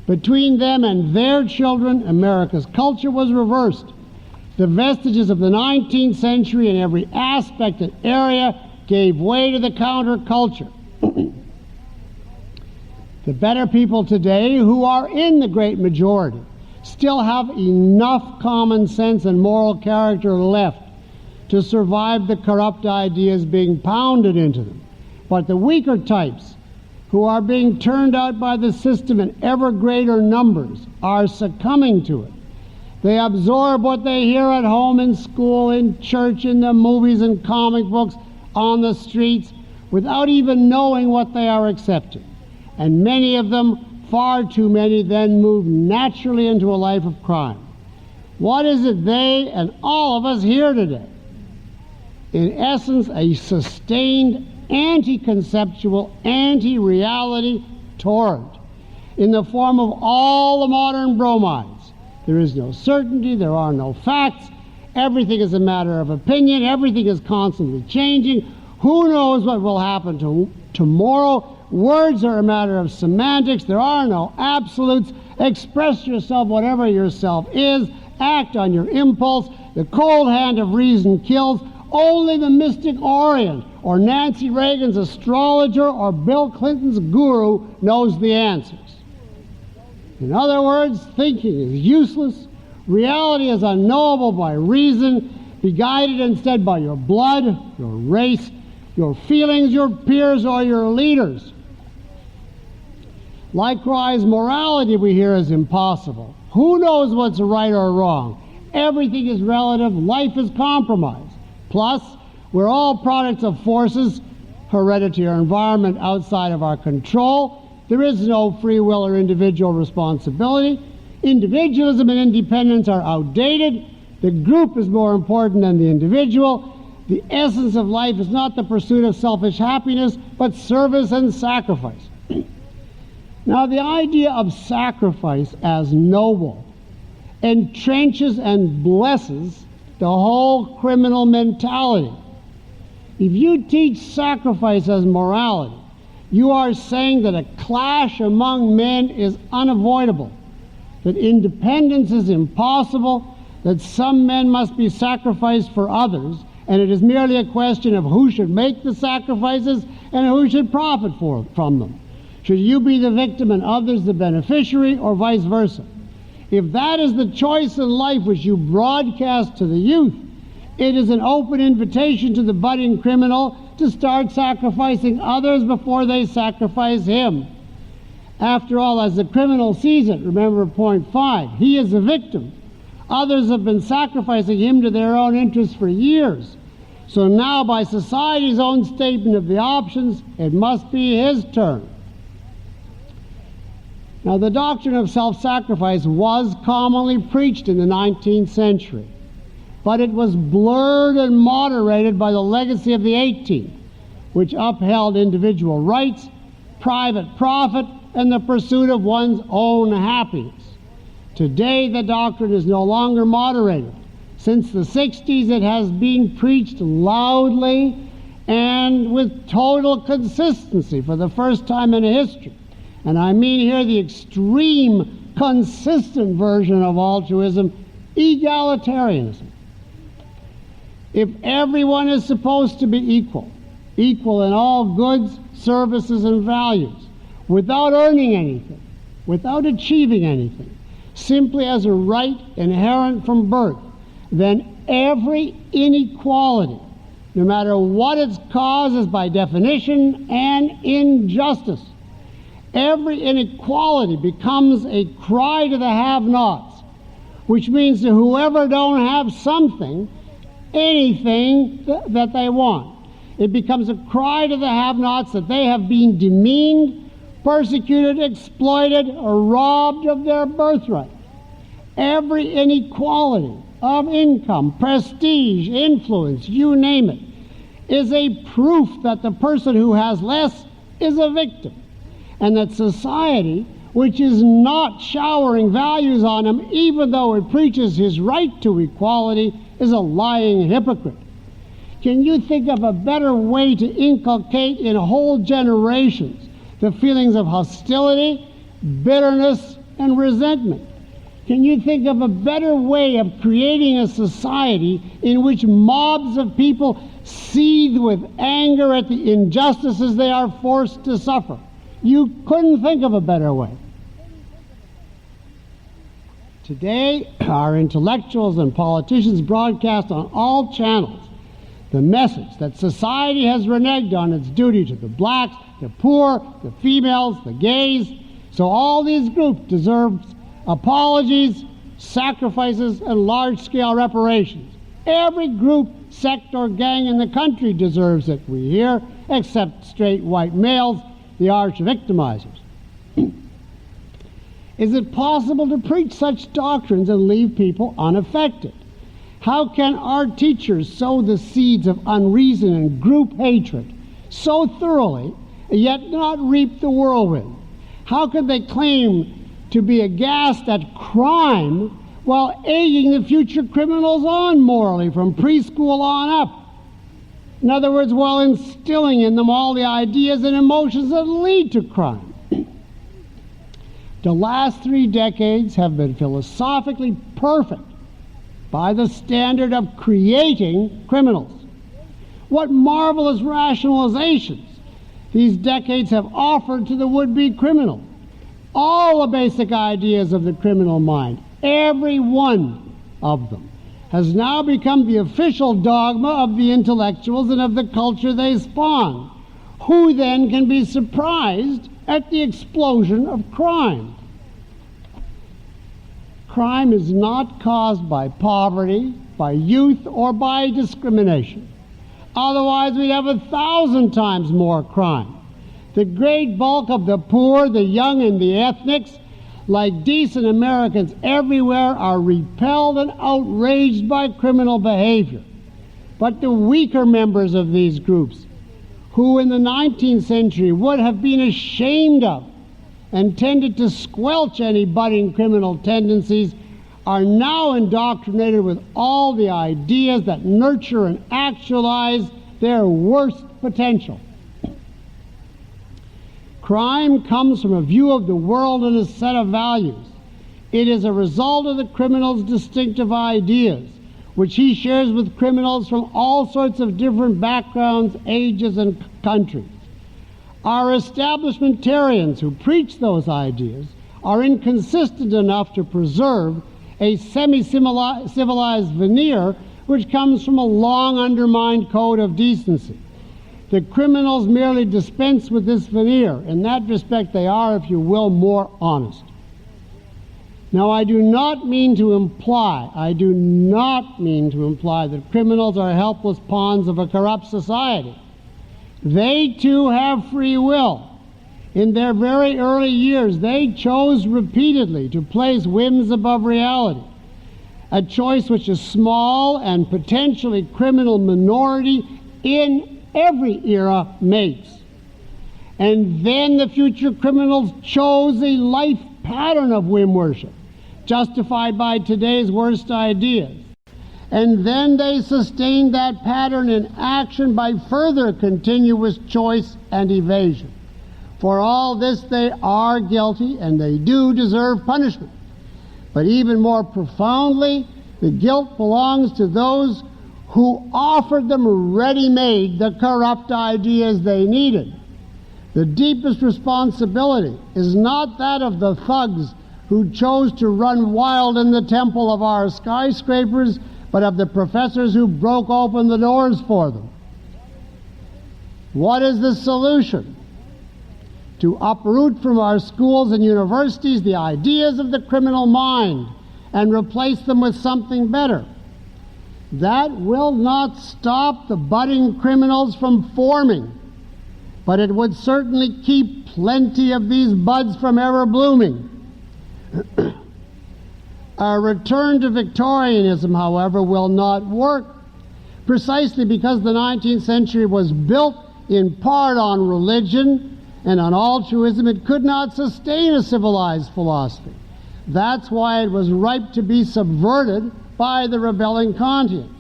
Speaker 2: Between them and their children, America's culture was reversed. The vestiges of the 19th century in every aspect and area gave way to the counterculture. The better people today, who are in the great majority, still have enough common sense and moral character left to survive the corrupt ideas being pounded into them. But the weaker types, who are being turned out by the system in ever greater numbers, are succumbing to it. They absorb what they hear at home, in school, in church, in the movies and comic books, on the streets, without even knowing what they are accepting. And many of them, far too many, then move naturally into a life of crime. What is it they and all of us hear today? In essence, a sustained anti-conceptual, anti-reality torrent in the form of all the modern bromides. There is no certainty, there are no facts, everything is a matter of opinion, everything is constantly changing. Who knows what will happen tomorrow? Words are a matter of semantics. There are no absolutes. Express yourself whatever yourself is. Act on your impulse. The cold hand of reason kills. Only the mystic Orient or Nancy Reagan's astrologer or Bill Clinton's guru knows the answers. In other words, thinking is useless. Reality is unknowable by reason. Be guided instead by your blood, your race, your feelings, your peers, or your leaders. Likewise, morality, we hear, is impossible. Who knows what's right or wrong? Everything is relative. Life is compromised. Plus, we're all products of forces, heredity or environment, outside of our control. There is no free will or individual responsibility. Individualism and independence are outdated. The group is more important than the individual. The essence of life is not the pursuit of selfish happiness, but service and sacrifice. Now, the idea of sacrifice as noble entrenches and blesses the whole criminal mentality. If you teach sacrifice as morality, you are saying that a clash among men is unavoidable, that independence is impossible, that some men must be sacrificed for others, and it is merely a question of who should make the sacrifices and who should profit from them. Should you be the victim and others the beneficiary, or vice versa? If that is the choice in life which you broadcast to the youth, it is an open invitation to the budding criminal to start sacrificing others before they sacrifice him. After all, as the criminal sees it, remember point 5, he is a victim. Others have been sacrificing him to their own interests for years. So now, by society's own statement of the options, it must be his turn. Now, the doctrine of self-sacrifice was commonly preached in the 19th century, but it was blurred and moderated by the legacy of the 18th, which upheld individual rights, private profit, and the pursuit of one's own happiness. Today, the doctrine is no longer moderated. Since the 60s, it has been preached loudly and with total consistency for the first time in history. And I mean here the extreme, consistent version of altruism, egalitarianism. If everyone is supposed to be equal, equal in all goods, services, and values, without earning anything, without achieving anything, simply as a right inherent from birth, then every inequality, no matter what its cause, is by definition an injustice. Every inequality becomes a cry to the have-nots, which means to whoever don't have something, anything that they want. It becomes a cry to the have-nots that they have been demeaned, persecuted, exploited, or robbed of their birthright. Every inequality of income, prestige, influence, you name it, is a proof that the person who has less is a victim, and that society, which is not showering values on him even though it preaches his right to equality, is a lying hypocrite. Can you think of a better way to inculcate in whole generations the feelings of hostility, bitterness, and resentment? Can you think of a better way of creating a society in which mobs of people seethe with anger at the injustices they are forced to suffer? You couldn't think of a better way. Today, our intellectuals and politicians broadcast on all channels the message that society has reneged on its duty to the blacks, the poor, the females, the gays. So all these groups deserve apologies, sacrifices, and large-scale reparations. Every group, sect, or gang in the country deserves it, we hear, except straight white males, the arch victimizers. Is it possible to preach such doctrines and leave people unaffected? How can our teachers sow the seeds of unreason and group hatred so thoroughly, yet not reap the whirlwind? How can they claim to be aghast at crime while egging the future criminals on morally from preschool on up? In other words, while instilling in them all the ideas and emotions that lead to crime. The last 3 decades have been philosophically perfect by the standard of creating criminals. What marvelous rationalizations these decades have offered to the would-be criminal. All the basic ideas of the criminal mind, every one of them, has now become the official dogma of the intellectuals and of the culture they spawn. Who then can be surprised at the explosion of crime? Crime is not caused by poverty, by youth, or by discrimination. Otherwise, we'd have 1,000 times more crime. The great bulk of the poor, the young, and the ethnics, like decent Americans everywhere, are repelled and outraged by criminal behavior. But the weaker members of these groups, who in the 19th century would have been ashamed of and tended to squelch any budding criminal tendencies, are now indoctrinated with all the ideas that nurture and actualize their worst potential. Crime comes from a view of the world and a set of values. It is a result of the criminal's distinctive ideas, which he shares with criminals from all sorts of different backgrounds, ages, and countries. Our establishmentarians who preach those ideas are inconsistent enough to preserve a semi-civilized veneer which comes from a long undermined code of decency. The criminals merely dispense with this veneer. In that respect, they are, if you will, more honest. Now, I do not mean to imply that criminals are helpless pawns of a corrupt society. They too have free will. In their very early years, they chose repeatedly to place whims above reality, a choice which a small and potentially criminal minority in every era makes. And then the future criminals chose a life pattern of whim worship, justified by today's worst ideas. And then they sustained that pattern in action by further continuous choice and evasion. For all this they are guilty, and they do deserve punishment. But even more profoundly, the guilt belongs to those who offered them ready-made the corrupt ideas they needed. The deepest responsibility is not that of the thugs who chose to run wild in the temple of our skyscrapers, but of the professors who broke open the doors for them. What is the solution? To uproot from our schools and universities the ideas of the criminal mind and replace them with something better. That will not stop the budding criminals from forming, but it would certainly keep plenty of these buds from ever blooming. Our return to Victorianism, however, will not work, precisely because the 19th century was built in part on religion and on altruism. It could not sustain a civilized philosophy. That's why it was ripe to be subverted by the rebelling conscience.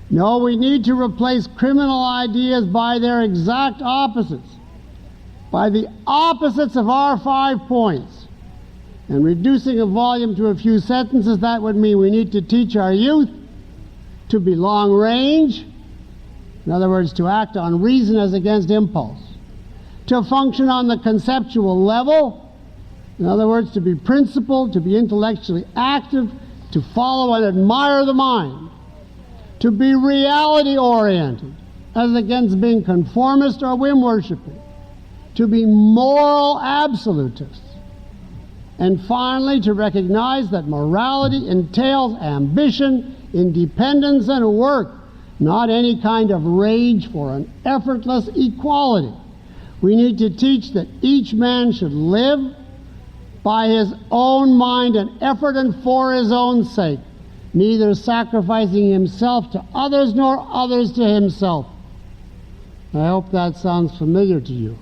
Speaker 2: No, we need to replace criminal ideas by their exact opposites, by the opposites of our 5 points. And reducing a volume to a few sentences, that would mean we need to teach our youth to be long range, in other words, to act on reason as against impulse, to function on the conceptual level, in other words, to be principled, to be intellectually active, to follow and admire the mind, to be reality-oriented, as against being conformist or whim-worshipping, to be moral absolutists, and finally to recognize that morality entails ambition, independence, and work, not any kind of rage for an effortless equality. We need to teach that each man should live by his own mind and effort and for his own sake, neither sacrificing himself to others nor others to himself. I hope that sounds familiar to you.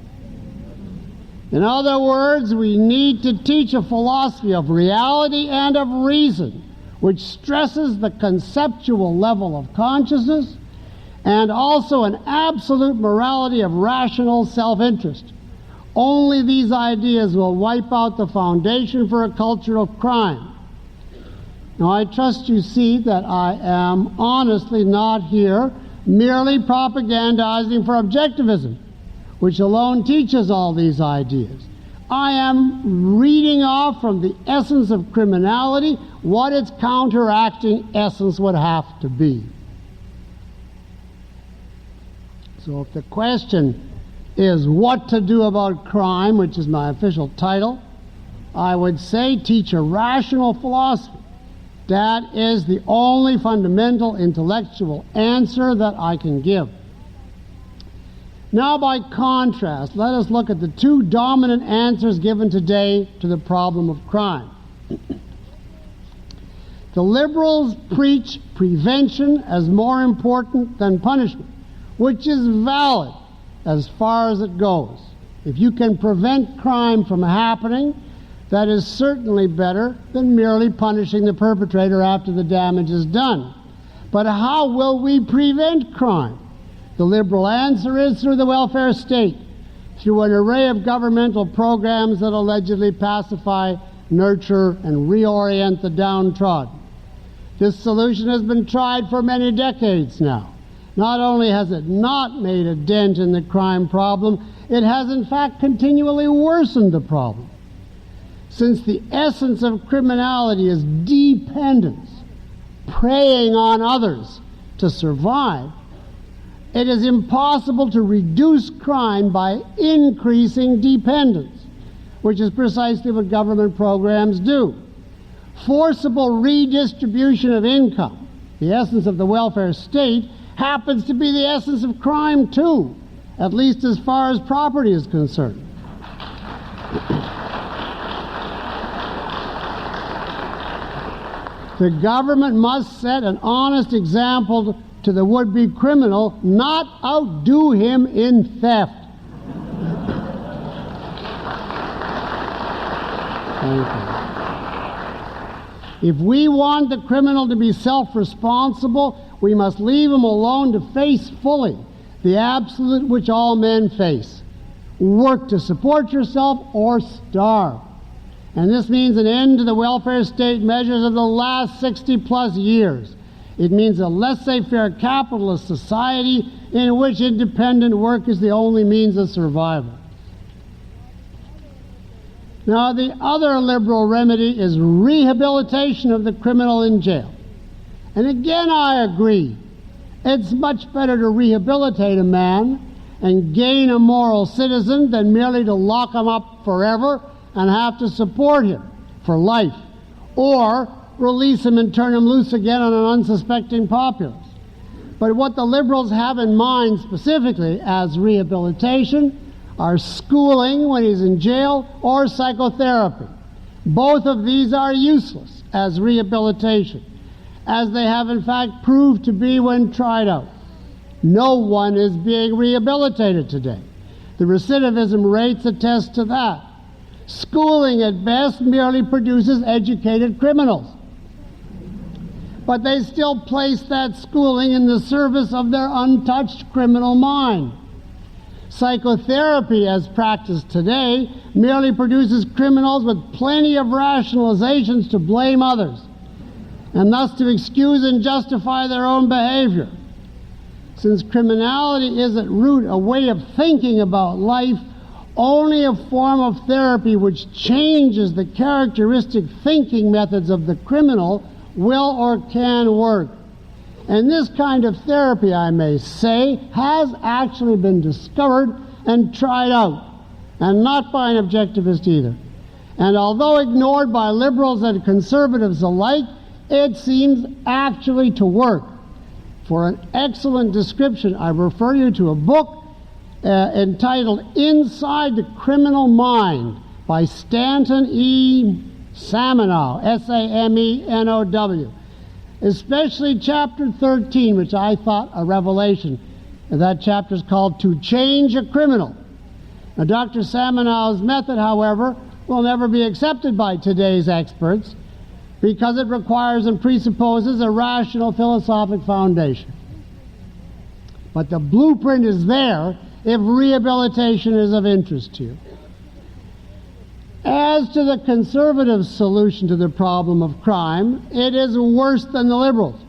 Speaker 2: In other words, we need to teach a philosophy of reality and of reason, which stresses the conceptual level of consciousness and also an absolute morality of rational self-interest. Only these ideas will wipe out the foundation for a culture of crime. Now, I trust you see that I am honestly not here merely propagandizing for objectivism, which alone teaches all these ideas. I am reading off from the essence of criminality what its counteracting essence would have to be. So if the question is what to do about crime, which is my official title, I would say teach a rational philosophy. That is the only fundamental intellectual answer that I can give. Now, by contrast, let us look at the 2 dominant answers given today to the problem of crime. The liberals preach prevention as more important than punishment, which is valid as far as it goes. If you can prevent crime from happening, that is certainly better than merely punishing the perpetrator after the damage is done. But how will we prevent crime? The liberal answer is through the welfare state, through an array of governmental programs that allegedly pacify, nurture, and reorient the downtrodden. This solution has been tried for many decades now. Not only has it not made a dent in the crime problem, it has in fact continually worsened the problem. Since the essence of criminality is dependence, preying on others to survive, it is impossible to reduce crime by increasing dependence, which is precisely what government programs do. Forcible redistribution of income, the essence of the welfare state, happens to be the essence of crime too, at least as far as property is concerned. The government must set an honest example to the would-be criminal, not outdo him in theft. If we want the criminal to be self-responsible, we must leave him alone to face fully the absolute which all men face. Work to support yourself or starve. And this means an end to the welfare state measures of the last 60-plus years. It means a laissez-faire capitalist society in which independent work is the only means of survival. Now, the other liberal remedy is rehabilitation of the criminal in jail. And again, I agree. It's much better to rehabilitate a man and gain a moral citizen than merely to lock him up forever and have to support him for life, or release him and turn him loose again on an unsuspecting populace. But what the liberals have in mind specifically as rehabilitation are schooling when he's in jail or psychotherapy. Both of these are useless as rehabilitation, as they have in fact proved to be when tried out. No one is being rehabilitated today. The recidivism rates attest to that. Schooling at best merely produces educated criminals. But they still place that schooling in the service of their untouched criminal mind. Psychotherapy, as practiced today, merely produces criminals with plenty of rationalizations to blame others, and thus to excuse and justify their own behavior. Since criminality is at root a way of thinking about life, only a form of therapy which changes the characteristic thinking methods of the criminal will or can work. And this kind of therapy, I may say, has actually been discovered and tried out, and not by an objectivist either. And although ignored by liberals and conservatives alike, it seems actually to work. For an excellent description, I refer you to a book entitled Inside the Criminal Mind by Stanton E. Samenow, S-A-M-E-N-O-W, especially chapter 13, which I thought a revelation. And that chapter is called To Change a Criminal. Now, Dr. Samanow's method, however, will never be accepted by today's experts because it requires and presupposes a rational philosophic foundation. But the blueprint is there if rehabilitation is of interest to you. As to the conservative solution to the problem of crime, it is worse than the liberals.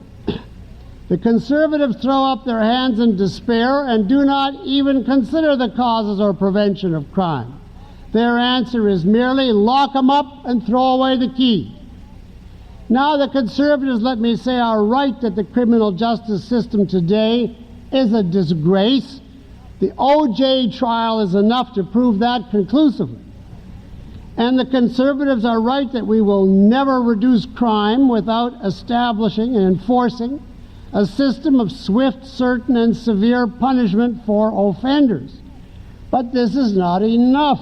Speaker 2: The conservatives throw up their hands in despair and do not even consider the causes or prevention of crime. Their answer is merely lock them up and throw away the key. Now, the conservatives, let me say, are right that the criminal justice system today is a disgrace. The O.J. trial is enough to prove that conclusively. And the conservatives are right that we will never reduce crime without establishing and enforcing a system of swift, certain, and severe punishment for offenders. But this is not enough.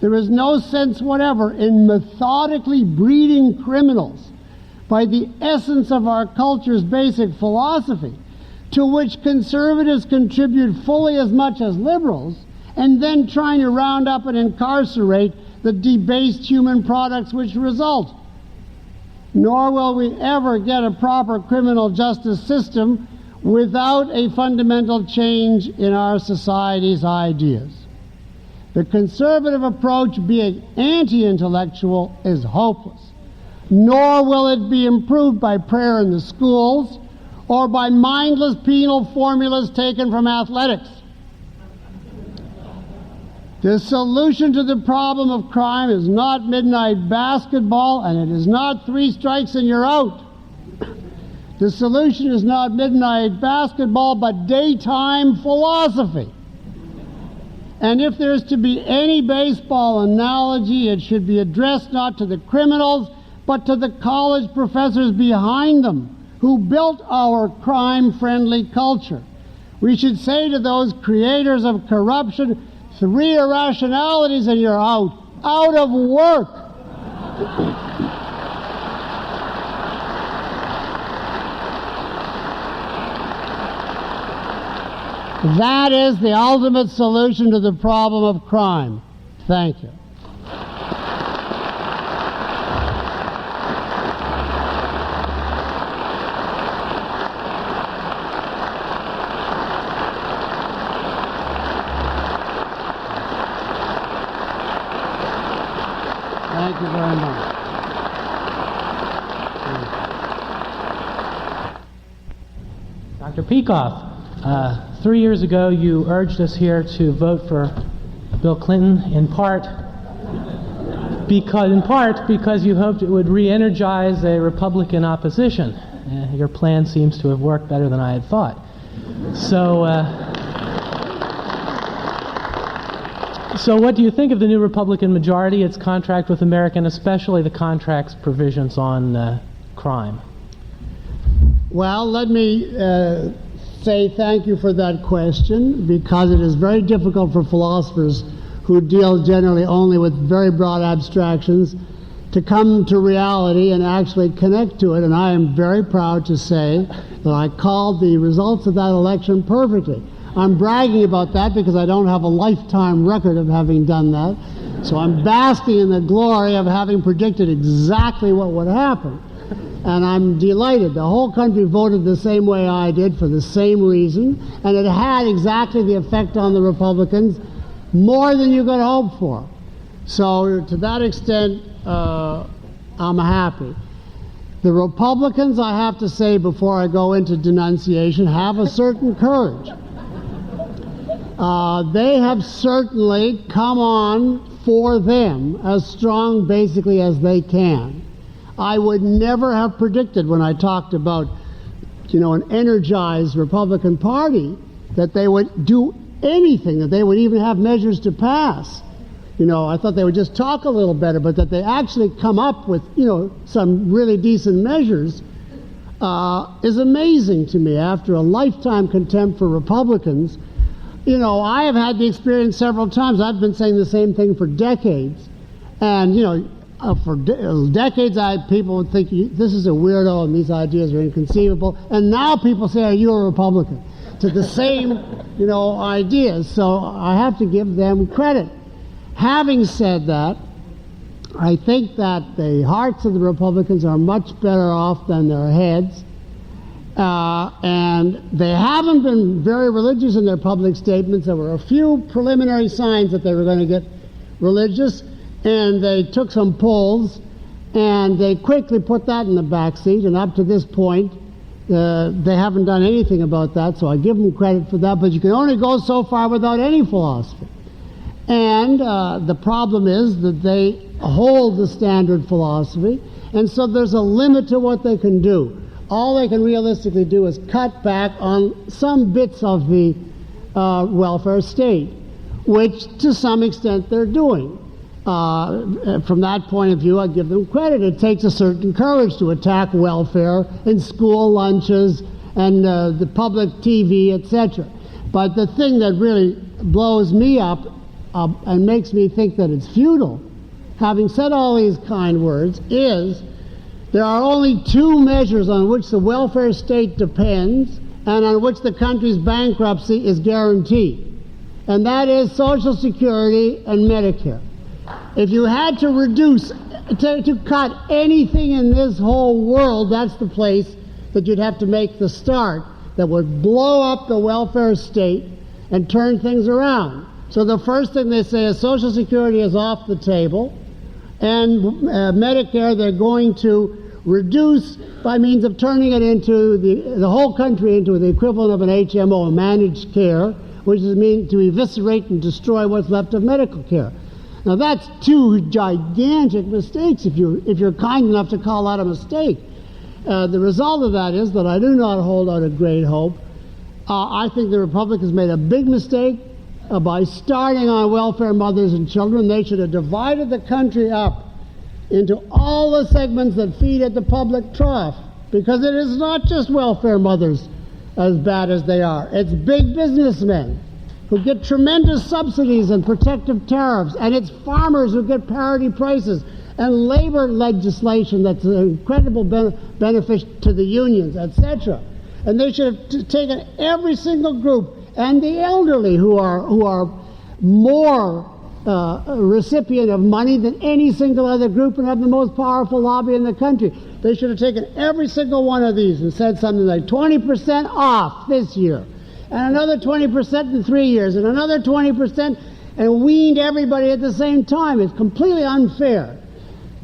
Speaker 2: There is no sense whatever in methodically breeding criminals by the essence of our culture's basic philosophy, to which conservatives contribute fully as much as liberals, and then trying to round up and incarcerate the debased human products which result. Nor will we ever get a proper criminal justice system without a fundamental change in our society's ideas. The conservative approach, being anti-intellectual, is hopeless. Nor will it be improved by prayer in the schools or by mindless penal formulas taken from athletics. The solution to the problem of crime is not midnight basketball, and it is not 3 strikes and you're out. The solution is not midnight basketball, but daytime philosophy. And if there's to be any baseball analogy, it should be addressed not to the criminals, but to the college professors behind them who built our crime-friendly culture. We should say to those creators of corruption, 3 irrationalities and you're out of work. That is the ultimate solution to the problem of crime. Thank you. Thank you very much.
Speaker 3: Dr. Peikoff, 3 years ago you urged us here to vote for Bill Clinton in part because you hoped it would re-energize a Republican opposition. Your plan seems to have worked better than I had thought. So what do you think of the new Republican majority, its contract with America, and especially the contract's provisions on crime?
Speaker 2: Well, let me say thank you for that question, because it is very difficult for philosophers who deal generally only with very broad abstractions to come to reality and actually connect to it. And I am very proud to say that I called the results of that election perfectly. I'm bragging about that because I don't have a lifetime record of having done that. So I'm basking in the glory of having predicted exactly what would happen. And I'm delighted. The whole country voted the same way I did for the same reason, and it had exactly the effect on the Republicans, more than you could hope for. So to that extent, I'm happy. The Republicans, I have to say before I go into denunciation, have a certain courage. They have certainly come on for them as strong basically as they can. I would never have predicted when I talked about, an energized Republican Party that they would do anything, that they would even have measures to pass. I thought they would just talk a little better, but that they actually come up with, some really decent measures is amazing to me after a lifetime contempt for Republicans. I have had the experience several times. I've been saying the same thing for decades. And, for decades, people would think, this is a weirdo and these ideas are inconceivable. And now people say, are you a Republican? To the same, ideas. So I have to give them credit. Having said that, I think that the hearts of the Republicans are much better off than their heads. And they haven't been very religious in their public statements. There were a few preliminary signs that they were going to get religious, and they took some polls, and they quickly put that in the back seat, and up to this point, they haven't done anything about that, so I give them credit for that, but you can only go so far without any philosophy. And the problem is that they hold the standard philosophy, and so there's a limit to what they can do. All they can realistically do is cut back on some bits of the welfare state, which to some extent they're doing. From that point of view, I give them credit. It takes a certain courage to attack welfare and school lunches and the public TV, etc. But the thing that really blows me up and makes me think that it's futile, having said all these kind words, is there are only 2 measures on which the welfare state depends and on which the country's bankruptcy is guaranteed. And that is Social Security and Medicare. If you had to reduce, to cut anything in this whole world, that's the place that you'd have to make the start that would blow up the welfare state and turn things around. So the first thing they say is Social Security is off the table, and Medicare they're going to reduce by means of turning it into the whole country into the equivalent of an HMO, a managed care, which is mean to eviscerate and destroy what's left of medical care. Now that's two gigantic mistakes if you're kind enough to call that a mistake. The result of that is that I do not hold out a great hope. I think the Republicans made a big mistake by starting on welfare mothers and children. They should have divided the country up into all the segments that feed at the public trough, because it is not just welfare mothers as bad as they are. It's big businessmen who get tremendous subsidies and protective tariffs, and it's farmers who get parity prices, and labor legislation that's an incredible benefit to the unions, etc. And they should have taken every single group, and the elderly who are more recipient of money than any single other group and have the most powerful lobby in the country. They should have taken every single one of these and said something like 20% off this year, and another 20% in 3 years, and another 20%, and weaned everybody at the same time. It's completely unfair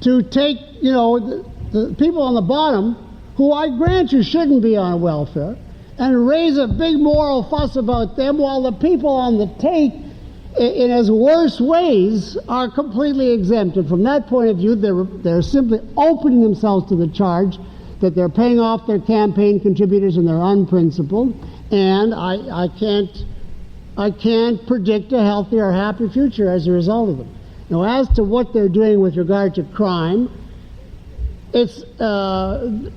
Speaker 2: to take, the people on the bottom, who I grant you shouldn't be on welfare, and raise a big moral fuss about them, while the people on the take, in as worse ways, are completely exempt. And from that point of view, they're simply opening themselves to the charge that they're paying off their campaign contributors and they're unprincipled. And I can't predict a healthy or happy future as a result of them. Now, as to what they're doing with regard to crime, it's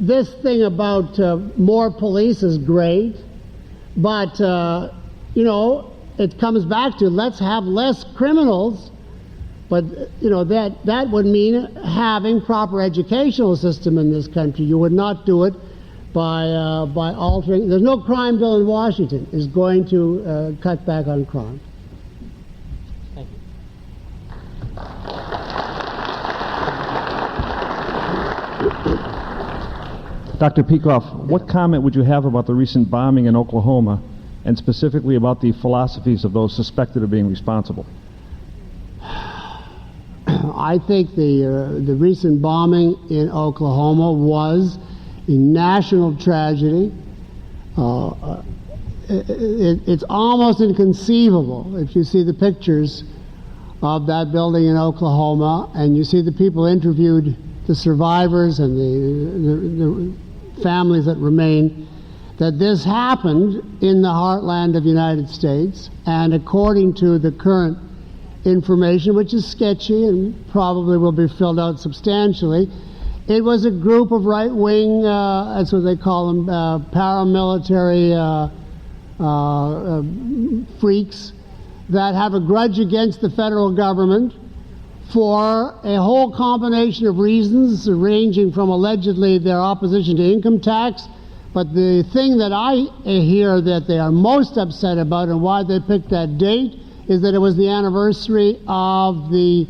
Speaker 2: this thing about more police is great, but it comes back to let's have less criminals, but that would mean having proper educational system in this country. You would not do it by altering. There's no crime bill in Washington is going to cut back on crime.
Speaker 3: Thank you.
Speaker 4: Dr. Peikoff, what comment would you have about the recent bombing in Oklahoma, and specifically about the philosophies of those suspected of being responsible?
Speaker 2: I think the recent bombing in Oklahoma was a national tragedy. It's almost inconceivable if you see the pictures of that building in Oklahoma and you see the people interviewed, the survivors and the families that remain, that this happened in the heartland of the United States. And according to the current information, which is sketchy and probably will be filled out substantially, it was a group of right-wing, that's what they call them, paramilitary freaks that have a grudge against the federal government for a whole combination of reasons, ranging from allegedly their opposition to income tax. But the thing that I hear that they are most upset about, and why they picked that date, is that it was the anniversary of the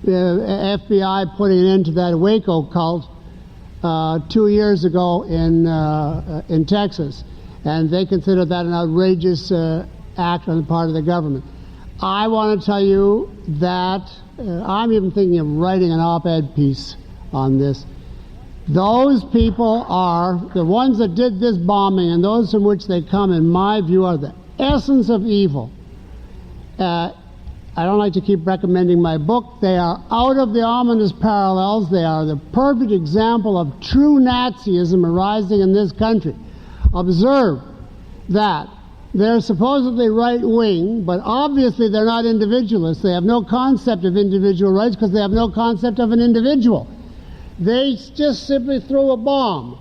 Speaker 2: FBI putting an end to that Waco cult 2 years ago in Texas. And they consider that an outrageous act on the part of the government. I want to tell you that I'm even thinking of writing an op-ed piece on this. Those people are the ones that did this bombing, and those from which they come, in my view, are the essence of evil. I don't like to keep recommending my book. They are out of the ominous parallels. They are the perfect example of true Nazism arising in this country. Observe that they're supposedly right-wing, but obviously they're not individualists. They have no concept of individual rights because they have no concept of an individual. They just simply threw a bomb,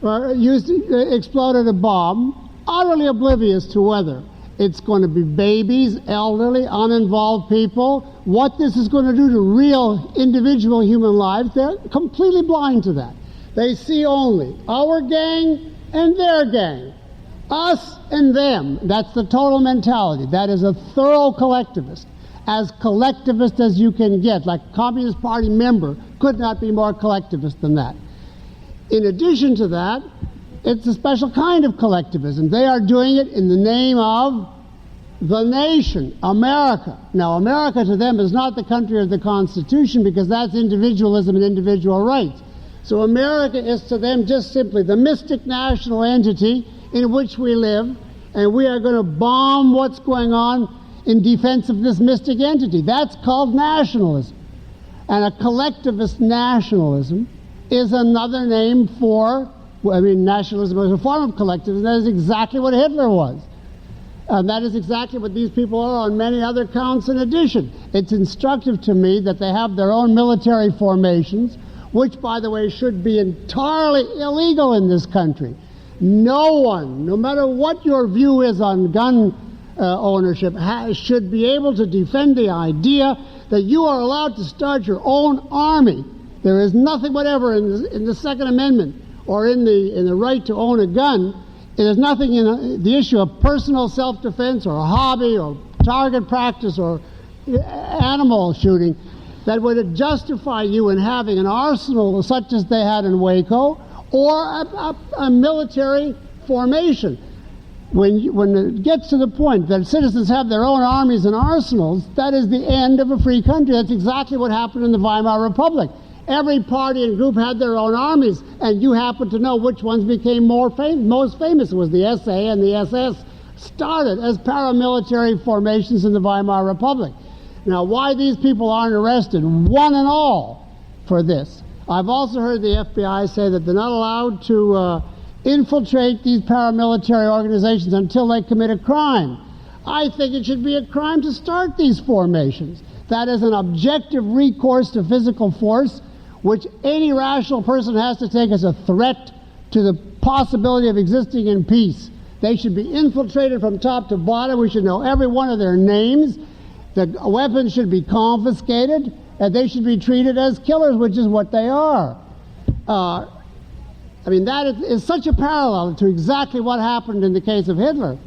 Speaker 2: or exploded a bomb, utterly oblivious to whether it's going to be babies, elderly, uninvolved people, what this is going to do to real individual human lives. They're completely blind to that. They see only our gang and their gang, us and them. That's the total mentality. That is a thorough collectivist, as collectivist as you can get. Like a Communist Party member could not be more collectivist than that. In addition to that, it's a special kind of collectivism. They are doing it in the name of the nation, America. Now, America to them is not the country of the Constitution, because that's individualism and individual rights. So America is to them just simply the mystic national entity in which we live, and we are going to bomb what's going on in defense of this mystic entity. That's called nationalism. And a collectivist nationalism is another name for, nationalism is a form of collectivism. That is exactly what Hitler was. And that is exactly what these people are on many other counts in addition. It's instructive to me that they have their own military formations, which, by the way, should be entirely illegal in this country. No one, no matter what your view is on gun ownership, should be able to defend the idea that you are allowed to start your own army. There is nothing whatever in the Second Amendment or in the right to own a gun. There is nothing in the issue of personal self-defense or a hobby or target practice or animal shooting that would justify you in having an arsenal such as they had in Waco or a military formation. When it gets to the point that citizens have their own armies and arsenals, that is the end of a free country. That's exactly what happened in the Weimar Republic. Every party and group had their own armies, and you happen to know which ones became most famous. It was the SA and the SS started as paramilitary formations in the Weimar Republic. Now, why these people aren't arrested, one and all, for this? I've also heard the FBI say that they're not allowed to infiltrate these paramilitary organizations until they commit a crime. I think it should be a crime to start these formations. That is an objective recourse to physical force, which any rational person has to take as a threat to the possibility of existing in peace. They should be infiltrated from top to bottom. We should know every one of their names. The weapons should be confiscated, and they should be treated as killers, which is what they are. That is such a parallel to exactly what happened in the case of Hitler.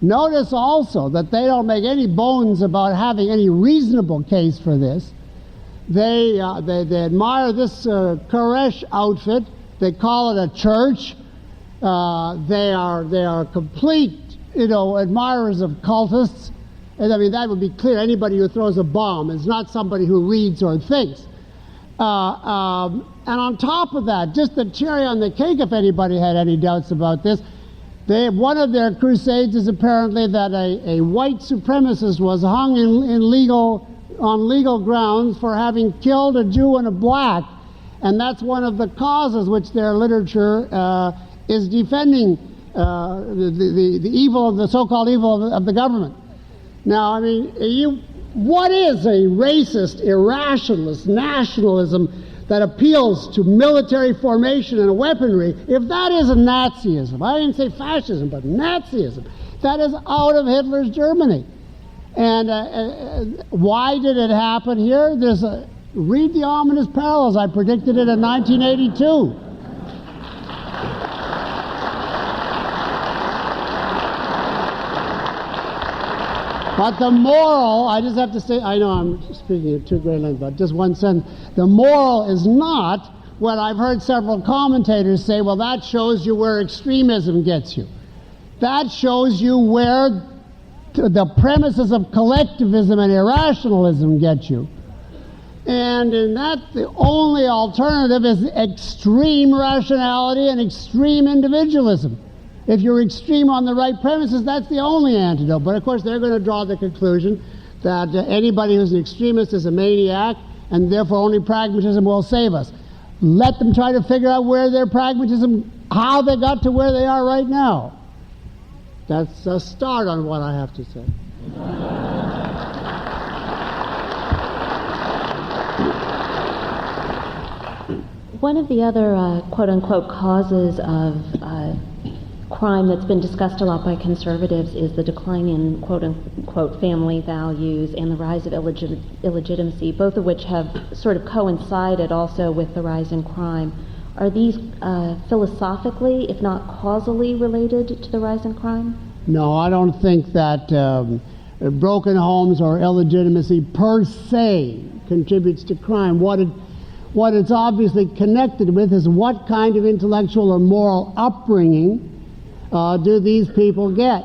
Speaker 2: Notice also that they don't make any bones about having any reasonable case for this. They admire this Koresh outfit. They call it a church. They are complete, admirers of cultists. And that would be clear. Anybody who throws a bomb is not somebody who reads or thinks. And on top of that, just the cherry on the cake, if anybody had any doubts about this, one of their crusades is apparently that a white supremacist was hung on legal grounds for having killed a Jew and a black, and that's one of the causes which their literature is defending the evil, the so-called evil of the government. Now, what is a racist, irrationalist nationalism that appeals to military formation and weaponry, if that isn't Nazism? I didn't say fascism, but Nazism. That is out of Hitler's Germany. And why did it happen here? Read the ominous parallels. I predicted it in 1982. But the moral, I just have to say, I know I'm speaking at too great length, but just one sentence. The moral is not what I've heard several commentators say, well, that shows you where extremism gets you. That shows you where the premises of collectivism and irrationalism get you. And in that, the only alternative is extreme rationality and extreme individualism. If you're extreme on the right premises, that's the only antidote. But of course, they're going to draw the conclusion that anybody who's an extremist is a maniac, and therefore only pragmatism will save us. Let them try to figure out where their pragmatism, how they got to where they are right now. That's a start on what I have to say.
Speaker 5: One of the other quote-unquote causes of crime that's been discussed a lot by conservatives is the decline in quote-unquote family values and the rise of illegitimacy, both of which have sort of coincided also with the rise in crime. Are these philosophically, if not causally, related to the rise in crime?
Speaker 2: No, I don't think that broken homes or illegitimacy per se contributes to crime. What it's obviously connected with is what kind of intellectual or moral upbringing do these people get.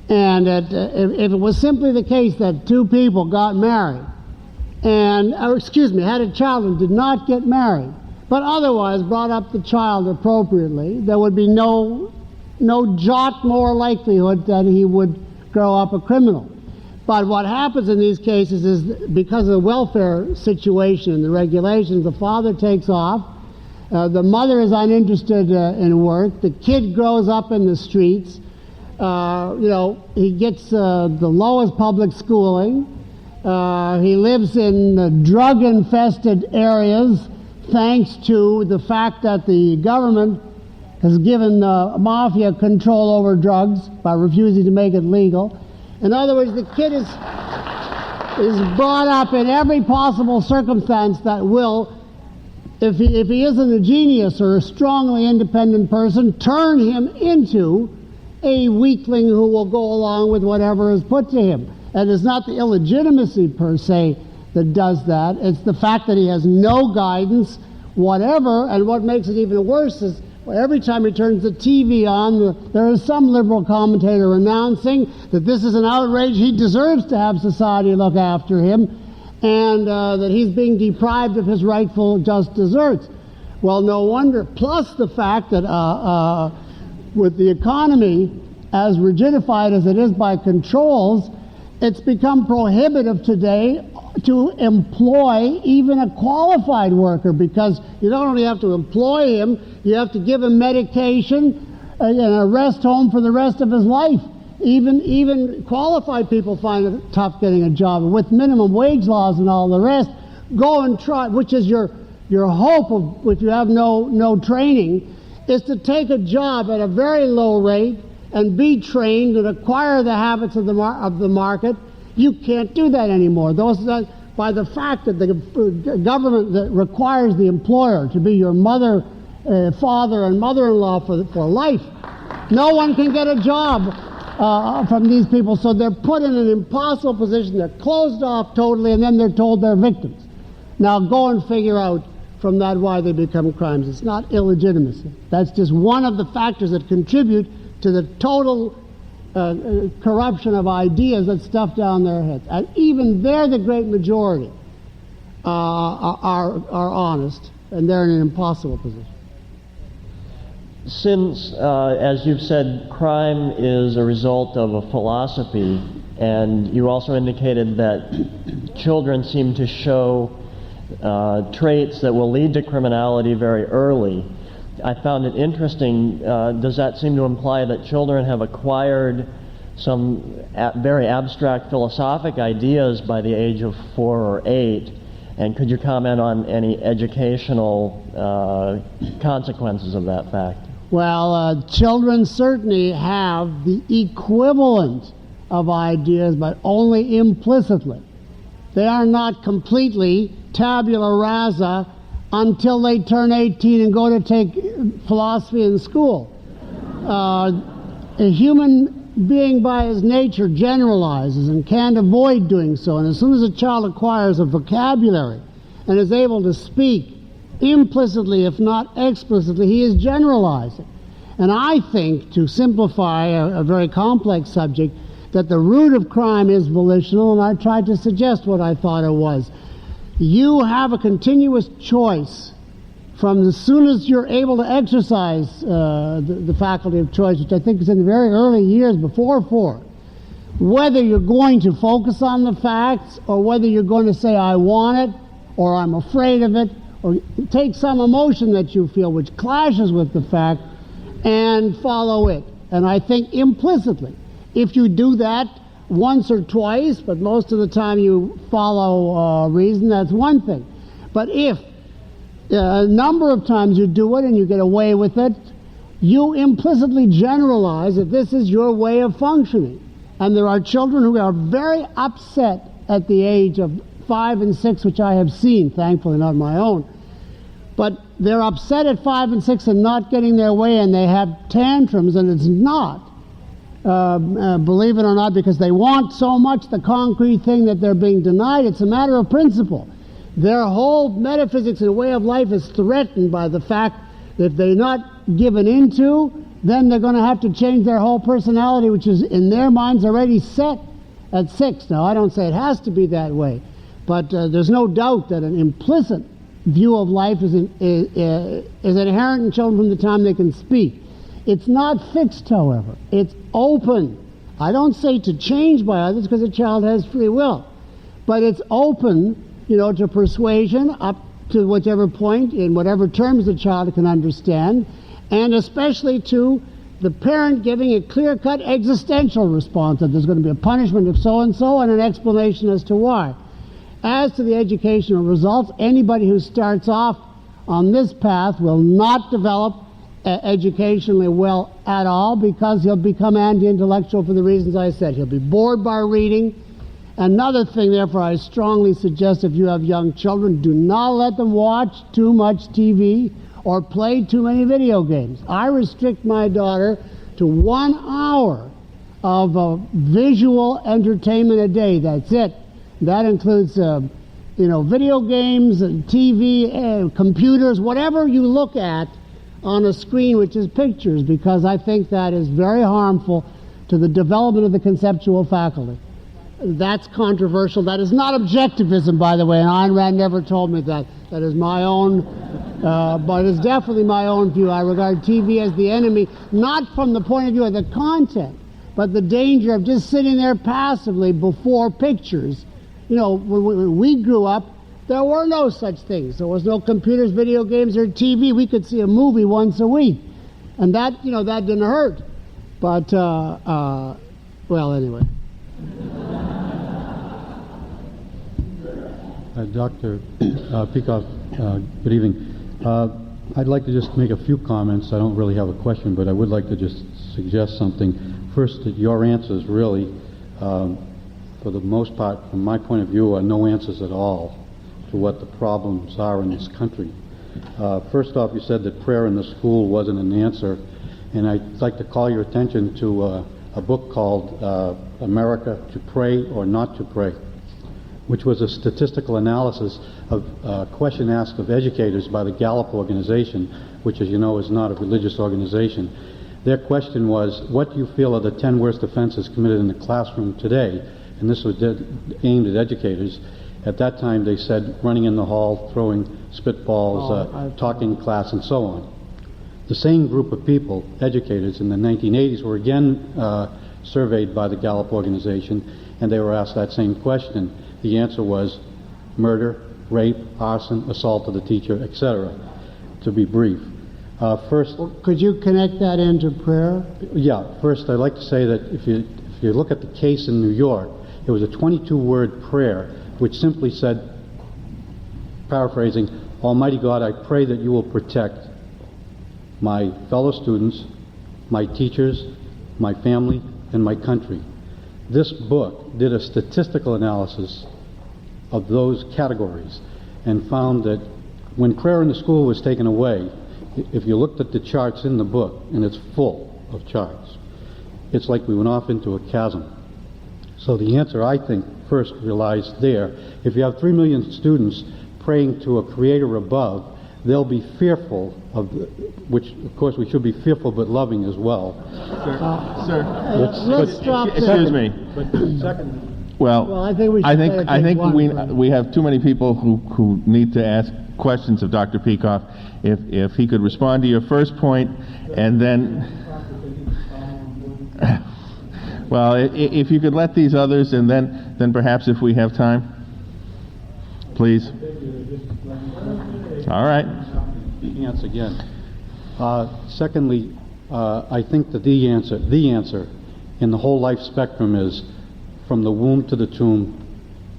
Speaker 2: And if it was simply the case that two people got married and, had a child and did not get married, but otherwise brought up the child appropriately, there would be no no jot more likelihood that he would grow up a criminal. But what happens in these cases is, because of the welfare situation and the regulations, the father takes off, the mother is uninterested in work, the kid grows up in the streets, he gets the lowest public schooling, he lives in drug-infested areas thanks to the fact that the government has given the mafia control over drugs by refusing to make it legal. In other words, the kid is brought up in every possible circumstance that will, if he isn't a genius or a strongly independent person, turn him into a weakling who will go along with whatever is put to him. And it's not the illegitimacy per se that does that. It's the fact that he has no guidance, whatever. And what makes it even worse is every time he turns the TV on, there is some liberal commentator announcing that this is an outrage. He deserves to have society look after him, and that he's being deprived of his rightful just deserts. Well, no wonder. Plus the fact that with the economy as rigidified as it is by controls, it's become prohibitive today to employ even a qualified worker, because you don't only have to employ him, you have to give him medication and a rest home for the rest of his life. Even qualified people find it tough getting a job. With minimum wage laws and all the rest, go and try, which is your hope of, if you have no training, is to take a job at a very low rate and be trained and acquire the habits of the market. You can't do that anymore. By the fact that the government that requires the employer to be your mother, father, and mother-in-law for life, no one can get a job from these people. So they're put in an impossible position. They're closed off totally, and then they're told they're victims. Now go and figure out from that why they become crimes. It's not illegitimacy. That's just one of the factors that contribute to the total corruption of ideas that's stuffed down their heads. And even they're the great majority are honest, and they're in an impossible position.
Speaker 6: Since, as you've said, crime is a result of a philosophy, and you also indicated that children seem to show traits that will lead to criminality very early, I found it interesting. Does that seem to imply that children have acquired some very abstract philosophic ideas by the age of 4 or 8? And could you comment on any educational consequences of that fact?
Speaker 2: Well, children certainly have the equivalent of ideas, but only implicitly. They are not completely tabula rasa until they turn 18 and go to take philosophy in school. A human being by his nature generalizes and can't avoid doing so, and as soon as a child acquires a vocabulary and is able to speak implicitly, if not explicitly, he is generalizing. And I think, to simplify a very complex subject, that the root of crime is volitional, and I tried to suggest what I thought it was. You have a continuous choice from as soon as you're able to exercise the faculty of choice, which I think is in the very early years before 4, whether you're going to focus on the facts or whether you're going to say, I want it, or I'm afraid of it, or take some emotion that you feel which clashes with the fact and follow it. And I think implicitly, if you do that once or twice, but most of the time you follow reason, that's one thing. But if a number of times you do it and you get away with it, you implicitly generalize that this is your way of functioning. And there are children who are very upset at the age of 5 and 6, which I have seen, thankfully not my own. But they're upset at 5 and 6 and not getting their way, and they have tantrums, and it's not, believe it or not, because they want so much the concrete thing that they're being denied. It's a matter of principle. Their whole metaphysics and way of life is threatened by the fact that if they're not given into, then they're going to have to change their whole personality, which is in their minds already set at 6. Now, I don't say it has to be that way, but there's no doubt that an implicit view of life is inherent in children from the time they can speak. It's not fixed, however. It's open. I don't say to change by others because a child has free will, but it's open, to persuasion up to whichever point, in whatever terms the child can understand, and especially to the parent giving a clear-cut existential response that there's going to be a punishment of so-and-so and an explanation as to why. As to the educational results, anybody who starts off on this path will not develop educationally well at all, because he'll become anti-intellectual for the reasons I said. He'll be bored by reading. Another thing, therefore, I strongly suggest, if you have young children, do not let them watch too much TV or play too many video games. I restrict my daughter to 1 hour of visual entertainment a day. That's it. That includes video games, TV, computers, whatever you look at on a screen, which is pictures, because I think that is very harmful to the development of the conceptual faculty. That's controversial. That is not objectivism, by the way, and Ayn Rand never told me that. That is my own, but it's definitely my own view. I regard TV as the enemy, not from the point of view of the content, but the danger of just sitting there passively before pictures. When we grew up, there were no such things. There was no computers, video games, or TV. We could see a movie once a week, and that that didn't hurt. But well, anyway.
Speaker 7: Dr. Peikoff, good evening. I'd like to just make a few comments. I don't really have a question, but I would like to just suggest something. First, that your answers really, for the most part, from my point of view, are no answers at all to what the problems are in this country. First off, you said that prayer in the school wasn't an answer, and I'd like to call your attention to a book called America, to Pray or Not to Pray, which was a statistical analysis of a question asked of educators by the Gallup organization, which, as you know, is not a religious organization. Their question was, what do you feel are the 10 worst offenses committed in the classroom today? And this was aimed at educators. At that time, they said running in the hall, throwing spitballs, talking in class, and so on. The same group of people, educators, in the 1980s were again surveyed by the Gallup organization, and they were asked that same question. The answer was murder, rape, arson, assault of the teacher, etc., to be brief. First,
Speaker 2: could you connect that into prayer?
Speaker 7: Yeah. First, I'd like to say that if you look at the case in New York, it was a 22-word prayer which simply said, paraphrasing, Almighty God, I pray that you will protect my fellow students, my teachers, my family, and my country. This book did a statistical analysis of those categories and found that when prayer in the school was taken away, if you looked at the charts in the book, and it's full of charts, it's like we went off into a chasm. So the answer, I think, first relies there. If you have 3 million students praying to a creator above, they'll be fearful of, which of course we should be fearful but loving as well.
Speaker 1: Sir,
Speaker 2: let's stop there.
Speaker 1: Excuse me.
Speaker 7: But secondly,
Speaker 1: Well,
Speaker 2: I think we should
Speaker 1: we have too many people who need to ask questions of Dr. Peikoff. If he could respond to your first point, and then, well, if you could let these others, and then perhaps if we have time, please. All right.
Speaker 7: Chance again. Secondly, I think that the answer in the whole life spectrum is from the womb to the tomb,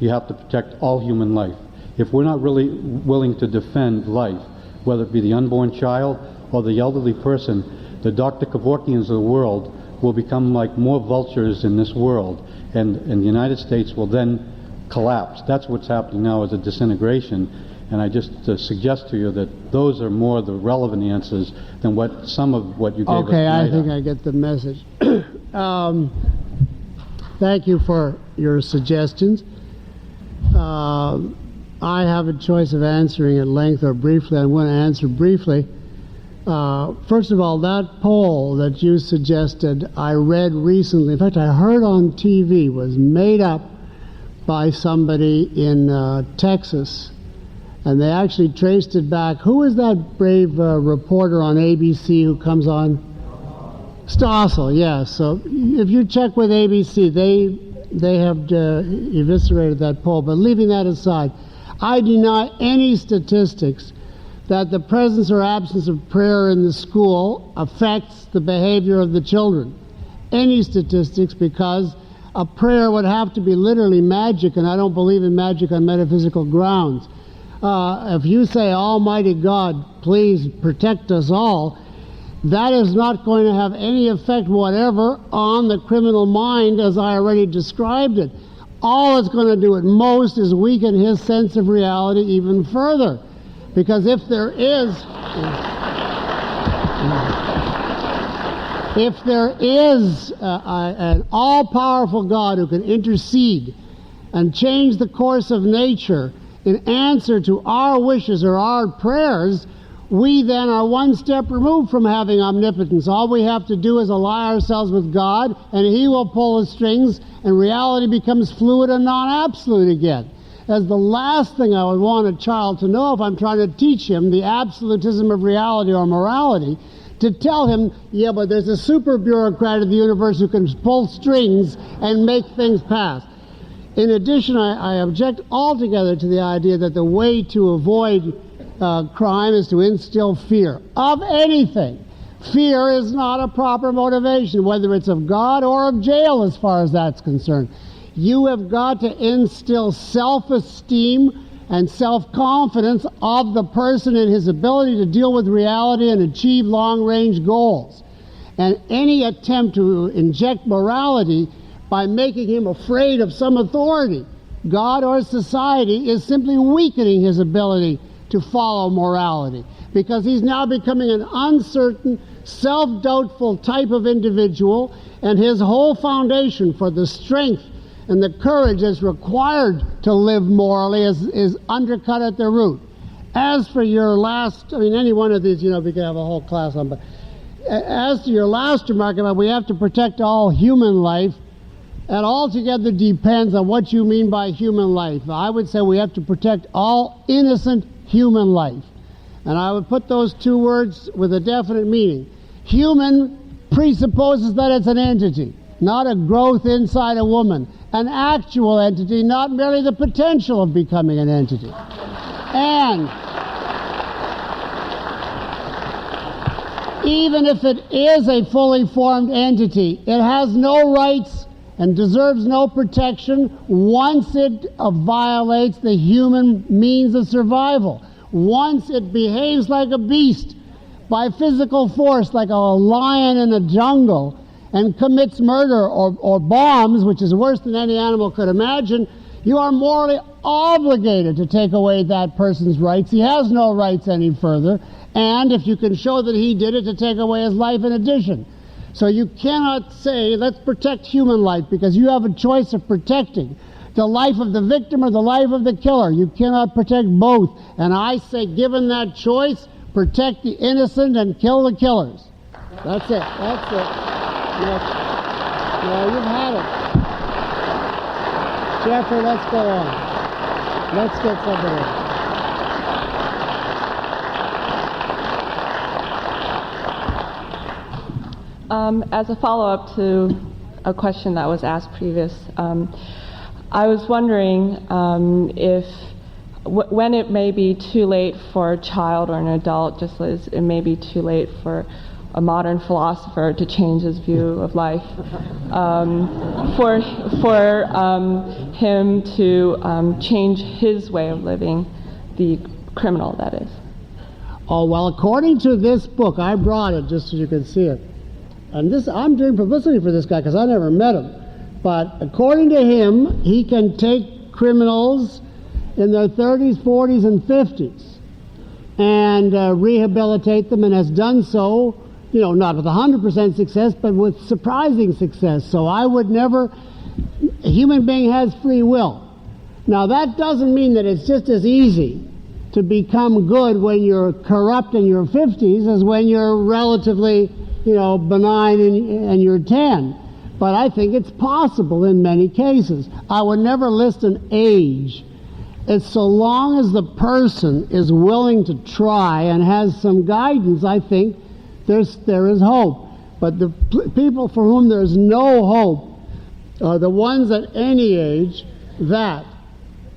Speaker 7: you have to protect all human life. If we're not really willing to defend life, whether it be the unborn child or the elderly person, the Dr. Kevorkians of the world will become like more vultures in this world, and the United States will then collapse. That's what's happening now, is a disintegration. And I just suggest to you that those are more the relevant answers than some of what you gave us
Speaker 2: Okay,
Speaker 7: tonight.
Speaker 2: I think I get the message. Thank you for your suggestions. I have a choice of answering at length or briefly. I'm going to answer briefly. First of all, that poll that you suggested, I read recently, in fact I heard on TV, was made up by somebody in Texas. And they actually traced it back. Who is that brave reporter on ABC who comes on? Stossel, yes. So if you check with ABC, they have eviscerated that poll. But leaving that aside, I deny any statistics that the presence or absence of prayer in the school affects the behavior of the children. Any statistics, because a prayer would have to be literally magic, and I don't believe in magic on metaphysical grounds. If you say, Almighty God, please protect us all, that is not going to have any effect whatever on the criminal mind as I already described it. All it's going to do at most is weaken his sense of reality even further. Because if there is an all-powerful God who can intercede and change the course of nature in answer to our wishes or our prayers, we then are one step removed from having omnipotence. All we have to do is ally ourselves with God, and He will pull the strings, and reality becomes fluid and non-absolute again. As the last thing I would want a child to know if I'm trying to teach him the absolutism of reality or morality, to tell him, yeah, but there's a super bureaucrat of the universe who can pull strings and make things pass. In addition, I object altogether to the idea that the way to avoid crime is to instill fear of anything. Fear is not a proper motivation, whether it's of God or of jail as far as that's concerned. You have got to instill self-esteem and self-confidence of the person in his ability to deal with reality and achieve long-range goals. And any attempt to inject morality by making him afraid of some authority, God or society, is simply weakening his ability to follow morality, because he's now becoming an uncertain, self-doubtful type of individual, and his whole foundation for the strength and the courage that's required to live morally is undercut at the root. As for your last, any one of these, we could have a whole class on, but as to your last remark about we have to protect all human life, that altogether depends on what you mean by human life. I would say we have to protect all innocent human life. And I would put those two words with a definite meaning. Human presupposes that it's an entity, not a growth inside a woman. An actual entity, not merely the potential of becoming an entity. And even if it is a fully formed entity, it has no rights and deserves no protection once it violates the human means of survival. Once it behaves like a beast by physical force, like a lion in a jungle, and commits murder or bombs, which is worse than any animal could imagine, you are morally obligated to take away that person's rights. He has no rights any further, and if you can show that he did it, to take away his life in addition. So you cannot say, let's protect human life, because you have a choice of protecting the life of the victim or the life of the killer. You cannot protect both. And I say, given that choice, protect the innocent and kill the killers. That's it. That's it. No, you've had it. Jeffrey, let's go on. Let's get something in.
Speaker 8: As a follow-up to a question that was asked previous, I was wondering if when it may be too late for a child or an adult, just as it may be too late for a modern philosopher to change his view of life, for him to change his way of living, the criminal, that is.
Speaker 2: Oh, well, according to this book, I brought it just so you can see it. And I'm doing publicity for this guy because I never met him. But according to him, he can take criminals in their 30s, 40s, and 50s and rehabilitate them, and has done so, not with 100% success, but with surprising success. So I would never, a human being has free will. Now that doesn't mean that it's just as easy to become good when you're corrupt in your 50s as when you're relatively, benign and you're 10. But I think it's possible in many cases. I would never list an age. It's so long as the person is willing to try and has some guidance, I think there is hope. But the people for whom there's no hope are the ones at any age that,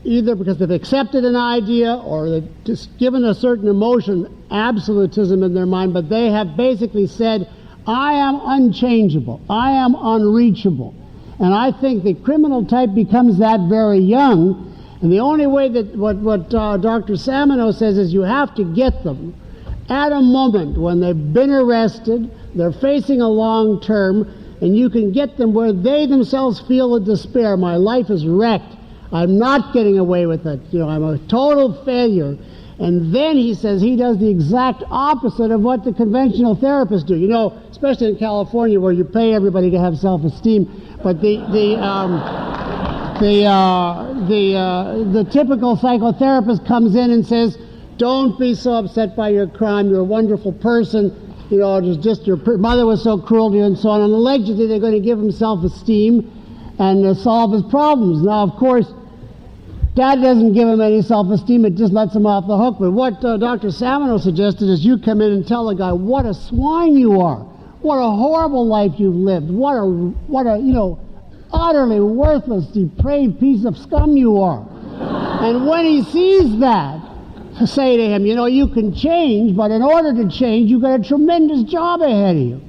Speaker 2: either because they've accepted an idea or they've just given a certain emotion, absolutism in their mind, but they have basically said, I am unchangeable, I am unreachable. And I think the criminal type becomes that very young, and the only way that what Dr. Samino says is you have to get them at a moment when they've been arrested, they're facing a long term, and you can get them where they themselves feel a despair. My life is wrecked. I'm not getting away with it. You know, I'm a total failure. And then he says he does the exact opposite of what the conventional therapists do. You know, especially in California where you pay everybody to have self-esteem. But the typical psychotherapist comes in and says, don't be so upset by your crime. You're a wonderful person. You know, it was just your mother was so cruel to you and so on. And allegedly they're going to give him self-esteem and solve his problems. Now, of course, that doesn't give him any self-esteem. It just lets him off the hook. But what Dr. Samino suggested is you come in and tell the guy what a swine you are, what a horrible life you've lived, what a you know, utterly worthless, depraved piece of scum you are. And when he sees that, to say to him, you know, you can change, but in order to change, you've got a tremendous job ahead of you.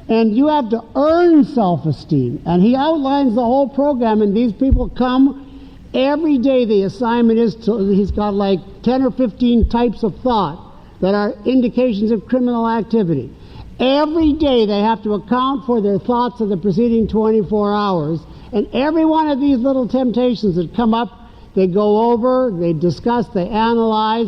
Speaker 2: And you have to earn self-esteem. And he outlines the whole program, and these people come every day. The assignment is he's got like 10 or 15 types of thought that are indications of criminal activity. Every day they have to account for their thoughts of the preceding 24 hours. And every one of these little temptations that come up, they go over, they discuss, they analyze,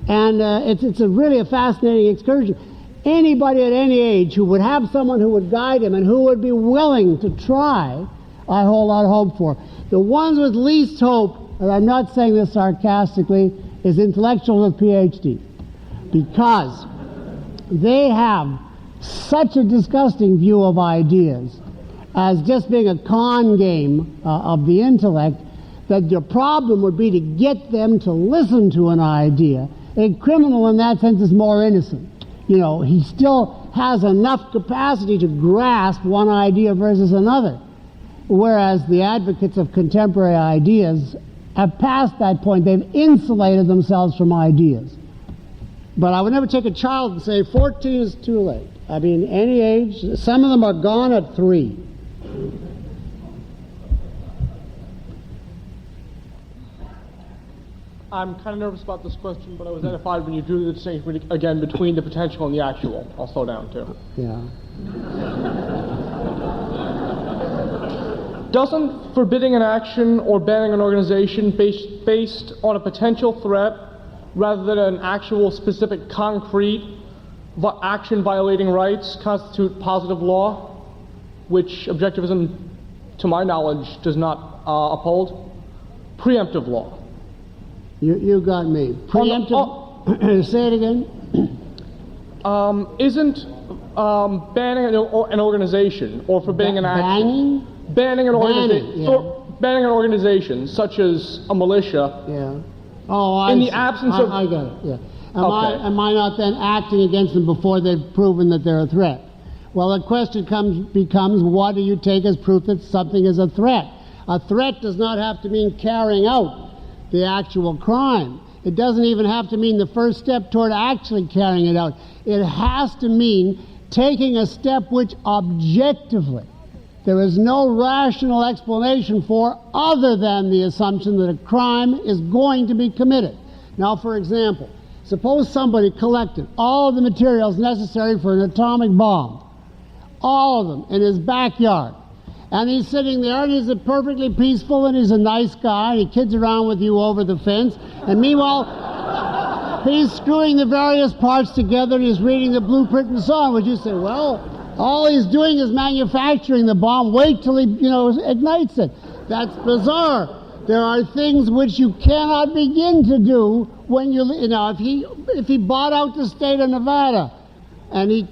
Speaker 2: and it's really a fascinating excursion. Anybody at any age who would have someone who would guide him and who would be willing to try, I hold out hope for. The ones with least hope, and I'm not saying this sarcastically, is intellectuals with PhD, because they have such a disgusting view of ideas as just being a con game of the intellect, that the problem would be to get them to listen to an idea. A criminal in that sense is more innocent. You know, he still has enough capacity to grasp one idea versus another, whereas the advocates of contemporary ideas have passed that point. They've insulated themselves from ideas. But I would never take a child and say 14 is too late. I mean, any age. Some of them are gone at 3.
Speaker 9: I'm kind of nervous about this question, but I was edified when you drew the distinction again between the potential and the actual. I'll slow down too.
Speaker 2: Yeah.
Speaker 9: Doesn't forbidding an action or banning an organization based on a potential threat rather than an actual specific concrete action violating rights constitute positive law, which Objectivism, to my knowledge, does not uphold? Preemptive law.
Speaker 2: You got me. Preemptive. Say it again.
Speaker 9: Isn't banning an organization or forbidding an action? Banning an organization.
Speaker 2: Yeah.
Speaker 9: Banning an organization such as a militia.
Speaker 2: Yeah. Oh, I
Speaker 9: in the
Speaker 2: see.
Speaker 9: absence of.
Speaker 2: I got it. Yeah.
Speaker 9: Am
Speaker 2: I not then acting against them before they've proven that they're a threat? Well, the question becomes, what do you take as proof that something is a threat? A threat does not have to mean carrying out the actual crime. It doesn't even have to mean the first step toward actually carrying it out. It has to mean taking a step which objectively there is no rational explanation for other than the assumption that a crime is going to be committed. Now, for example, suppose somebody collected all of the materials necessary for an atomic bomb, all of them, in his backyard. And he's sitting there, and he's perfectly peaceful, and he's a nice guy, and he kids around with you over the fence. And meanwhile, he's screwing the various parts together, and he's reading the blueprint and so on. Would you say, well, all he's doing is manufacturing the bomb. Wait till he, ignites it. That's bizarre. There are things which you cannot begin to do when if he bought out the state of Nevada, and he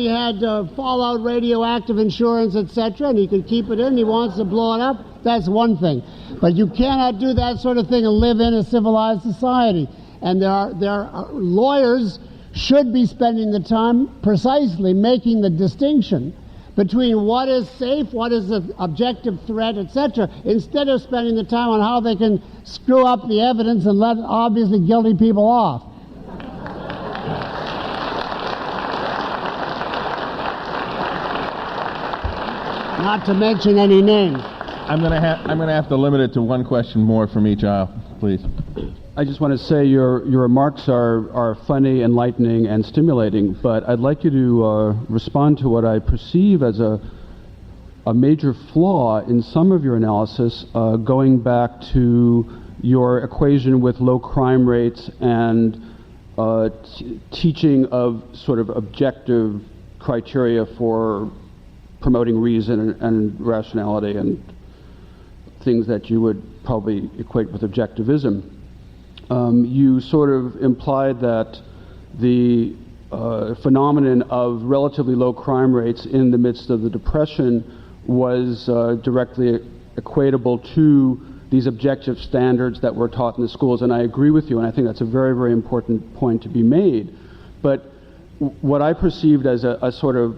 Speaker 2: had fallout radioactive insurance, etc., and he could keep it in, he wants to blow it up, that's one thing. But you cannot do that sort of thing and live in a civilized society. And there are lawyers should be spending the time precisely making the distinction between what is safe, what is an objective threat, etc., instead of spending the time on how they can screw up the evidence and let obviously guilty people off. Not to mention any names.
Speaker 1: I'm gonna have to limit it to one question more from each aisle, please.
Speaker 10: I just want to say your remarks are funny, enlightening, and stimulating, but I'd like you to respond to what I perceive as a major flaw in some of your analysis, going back to your equation with low crime rates and teaching of sort of objective criteria for promoting reason and rationality and things that you would probably equate with objectivism. You sort of implied that the phenomenon of relatively low crime rates in the midst of the Depression was directly equatable to these objective standards that were taught in the schools, and I agree with you, and I think that's a very, very important point to be made. But what I perceived as a sort of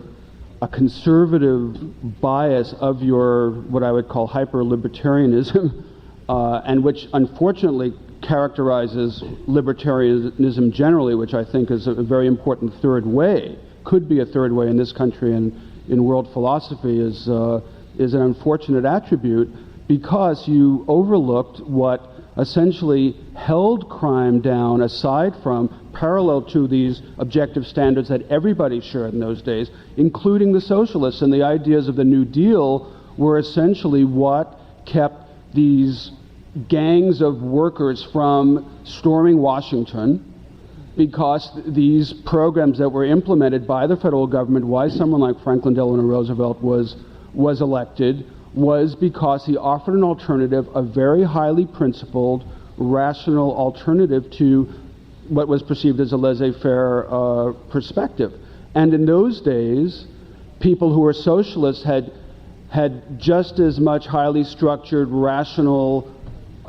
Speaker 10: a conservative bias of your, what I would call hyper-libertarianism, and which unfortunately characterizes libertarianism generally, which I think is a very important third way, could be a third way in this country and in world philosophy, is an unfortunate attribute, because you overlooked what essentially held crime down, aside from parallel to these objective standards that everybody shared in those days, including the socialists. And the ideas of the New Deal were essentially what kept these gangs of workers from storming Washington, because these programs that were implemented by the federal government, why someone like Franklin Delano Roosevelt was elected, was because he offered an alternative, a very highly principled, rational alternative to what was perceived as a laissez-faire perspective. And in those days, people who were socialists had just as much highly structured, rational,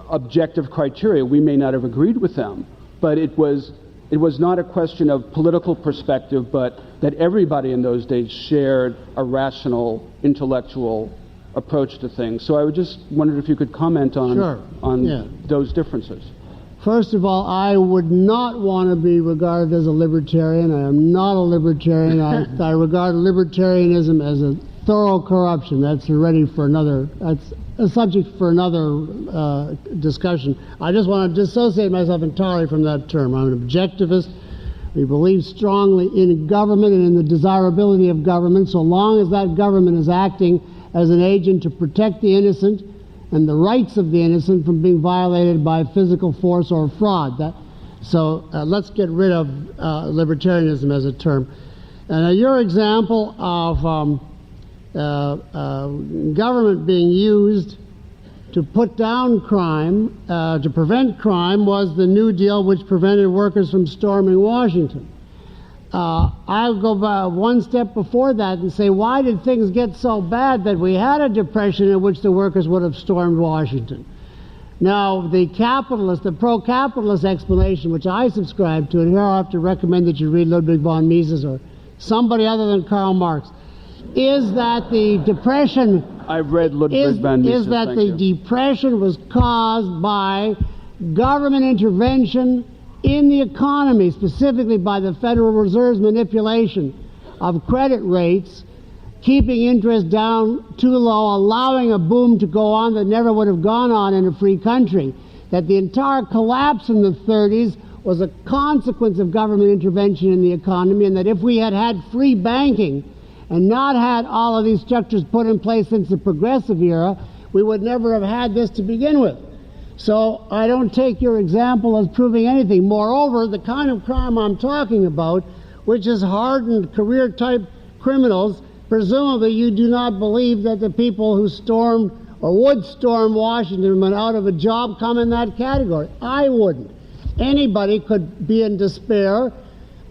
Speaker 10: objective criteria. We may not have agreed with them, but it was not a question of political perspective, but that everybody in those days shared a rational, intellectual approach to things. So I would just wondered if you could comment on those differences.
Speaker 2: First of all, I would not want to be regarded as a libertarian. I am not a libertarian. I regard libertarianism as a thorough corruption. That's a subject for another discussion. I just want to dissociate myself entirely from that term. I'm an objectivist. We believe strongly in government and in the desirability of government, so long as that government is acting as an agent to protect the innocent and the rights of the innocent from being violated by physical force or fraud. Let's get rid of libertarianism as a term. And your example of government being used to put down crime, to prevent crime, was the New Deal, which prevented workers from storming Washington. I'll go one step before that and say, why did things get so bad that we had a depression in which the workers would have stormed Washington? Now, the pro-capitalist explanation, which I subscribe to, and here I have to recommend that you read Ludwig von Mises or somebody other than Karl Marx, is that the depression...
Speaker 10: I've read Ludwig von Mises,
Speaker 2: is that the depression was caused by government intervention in the economy, specifically by the Federal Reserve's manipulation of credit rates, keeping interest down too low, allowing a boom to go on that never would have gone on in a free country. That the entire collapse in the 30s was a consequence of government intervention in the economy, and that if we had had free banking and not had all of these structures put in place since the progressive era, we would never have had this to begin with. So I don't take your example as proving anything. Moreover, the kind of crime I'm talking about, which is hardened career-type criminals, presumably you do not believe that the people who stormed or would storm Washington when out of a job come in that category. I wouldn't. Anybody could be in despair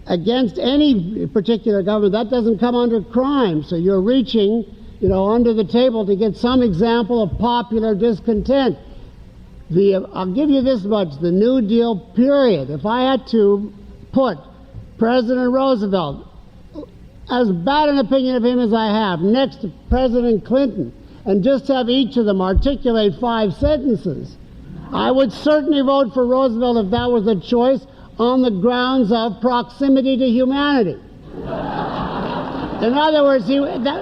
Speaker 2: against any particular government. That doesn't come under crime. So you're reaching, under the table to get some example of popular discontent. I'll give you this much, the New Deal period. If I had to put President Roosevelt, as bad an opinion of him as I have, next to President Clinton, and just have each of them articulate 5 sentences, I would certainly vote for Roosevelt if that was the choice, on the grounds of proximity to humanity. In other words,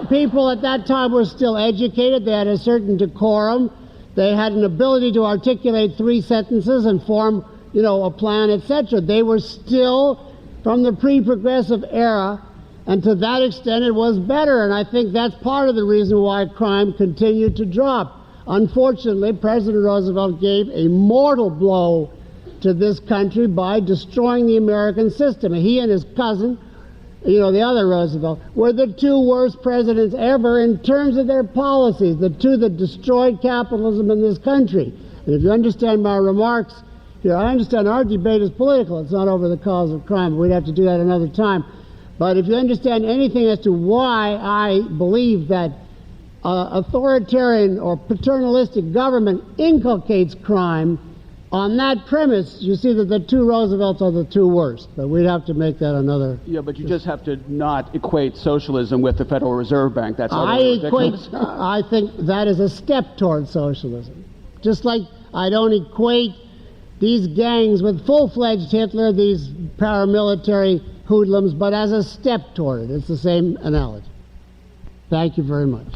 Speaker 2: people at that time were still educated. They had a certain decorum. They had an ability to articulate 3 sentences and form, a plan, etc. They were still from the pre-progressive era, and to that extent it was better. And I think that's part of the reason why crime continued to drop. Unfortunately, President Roosevelt gave a mortal blow to this country by destroying the American system. And he and his cousin, the other Roosevelt, were the 2 worst presidents ever in terms of their policies, the 2 that destroyed capitalism in this country. And if you understand my remarks, I understand our debate is political. It's not over the cause of crime. We'd have to do that another time. But if you understand anything as to why I believe that authoritarian or paternalistic government inculcates crime, on that premise, you see that the 2 Roosevelts are the 2 worst. But we'd have to make that another...
Speaker 10: Yeah, but you just have to not equate socialism with the Federal Reserve Bank. That's
Speaker 2: I think that is a step toward socialism. Just like I don't equate these gangs with full-fledged Hitler, these paramilitary hoodlums, but as a step toward it. It's the same analogy. Thank you very much.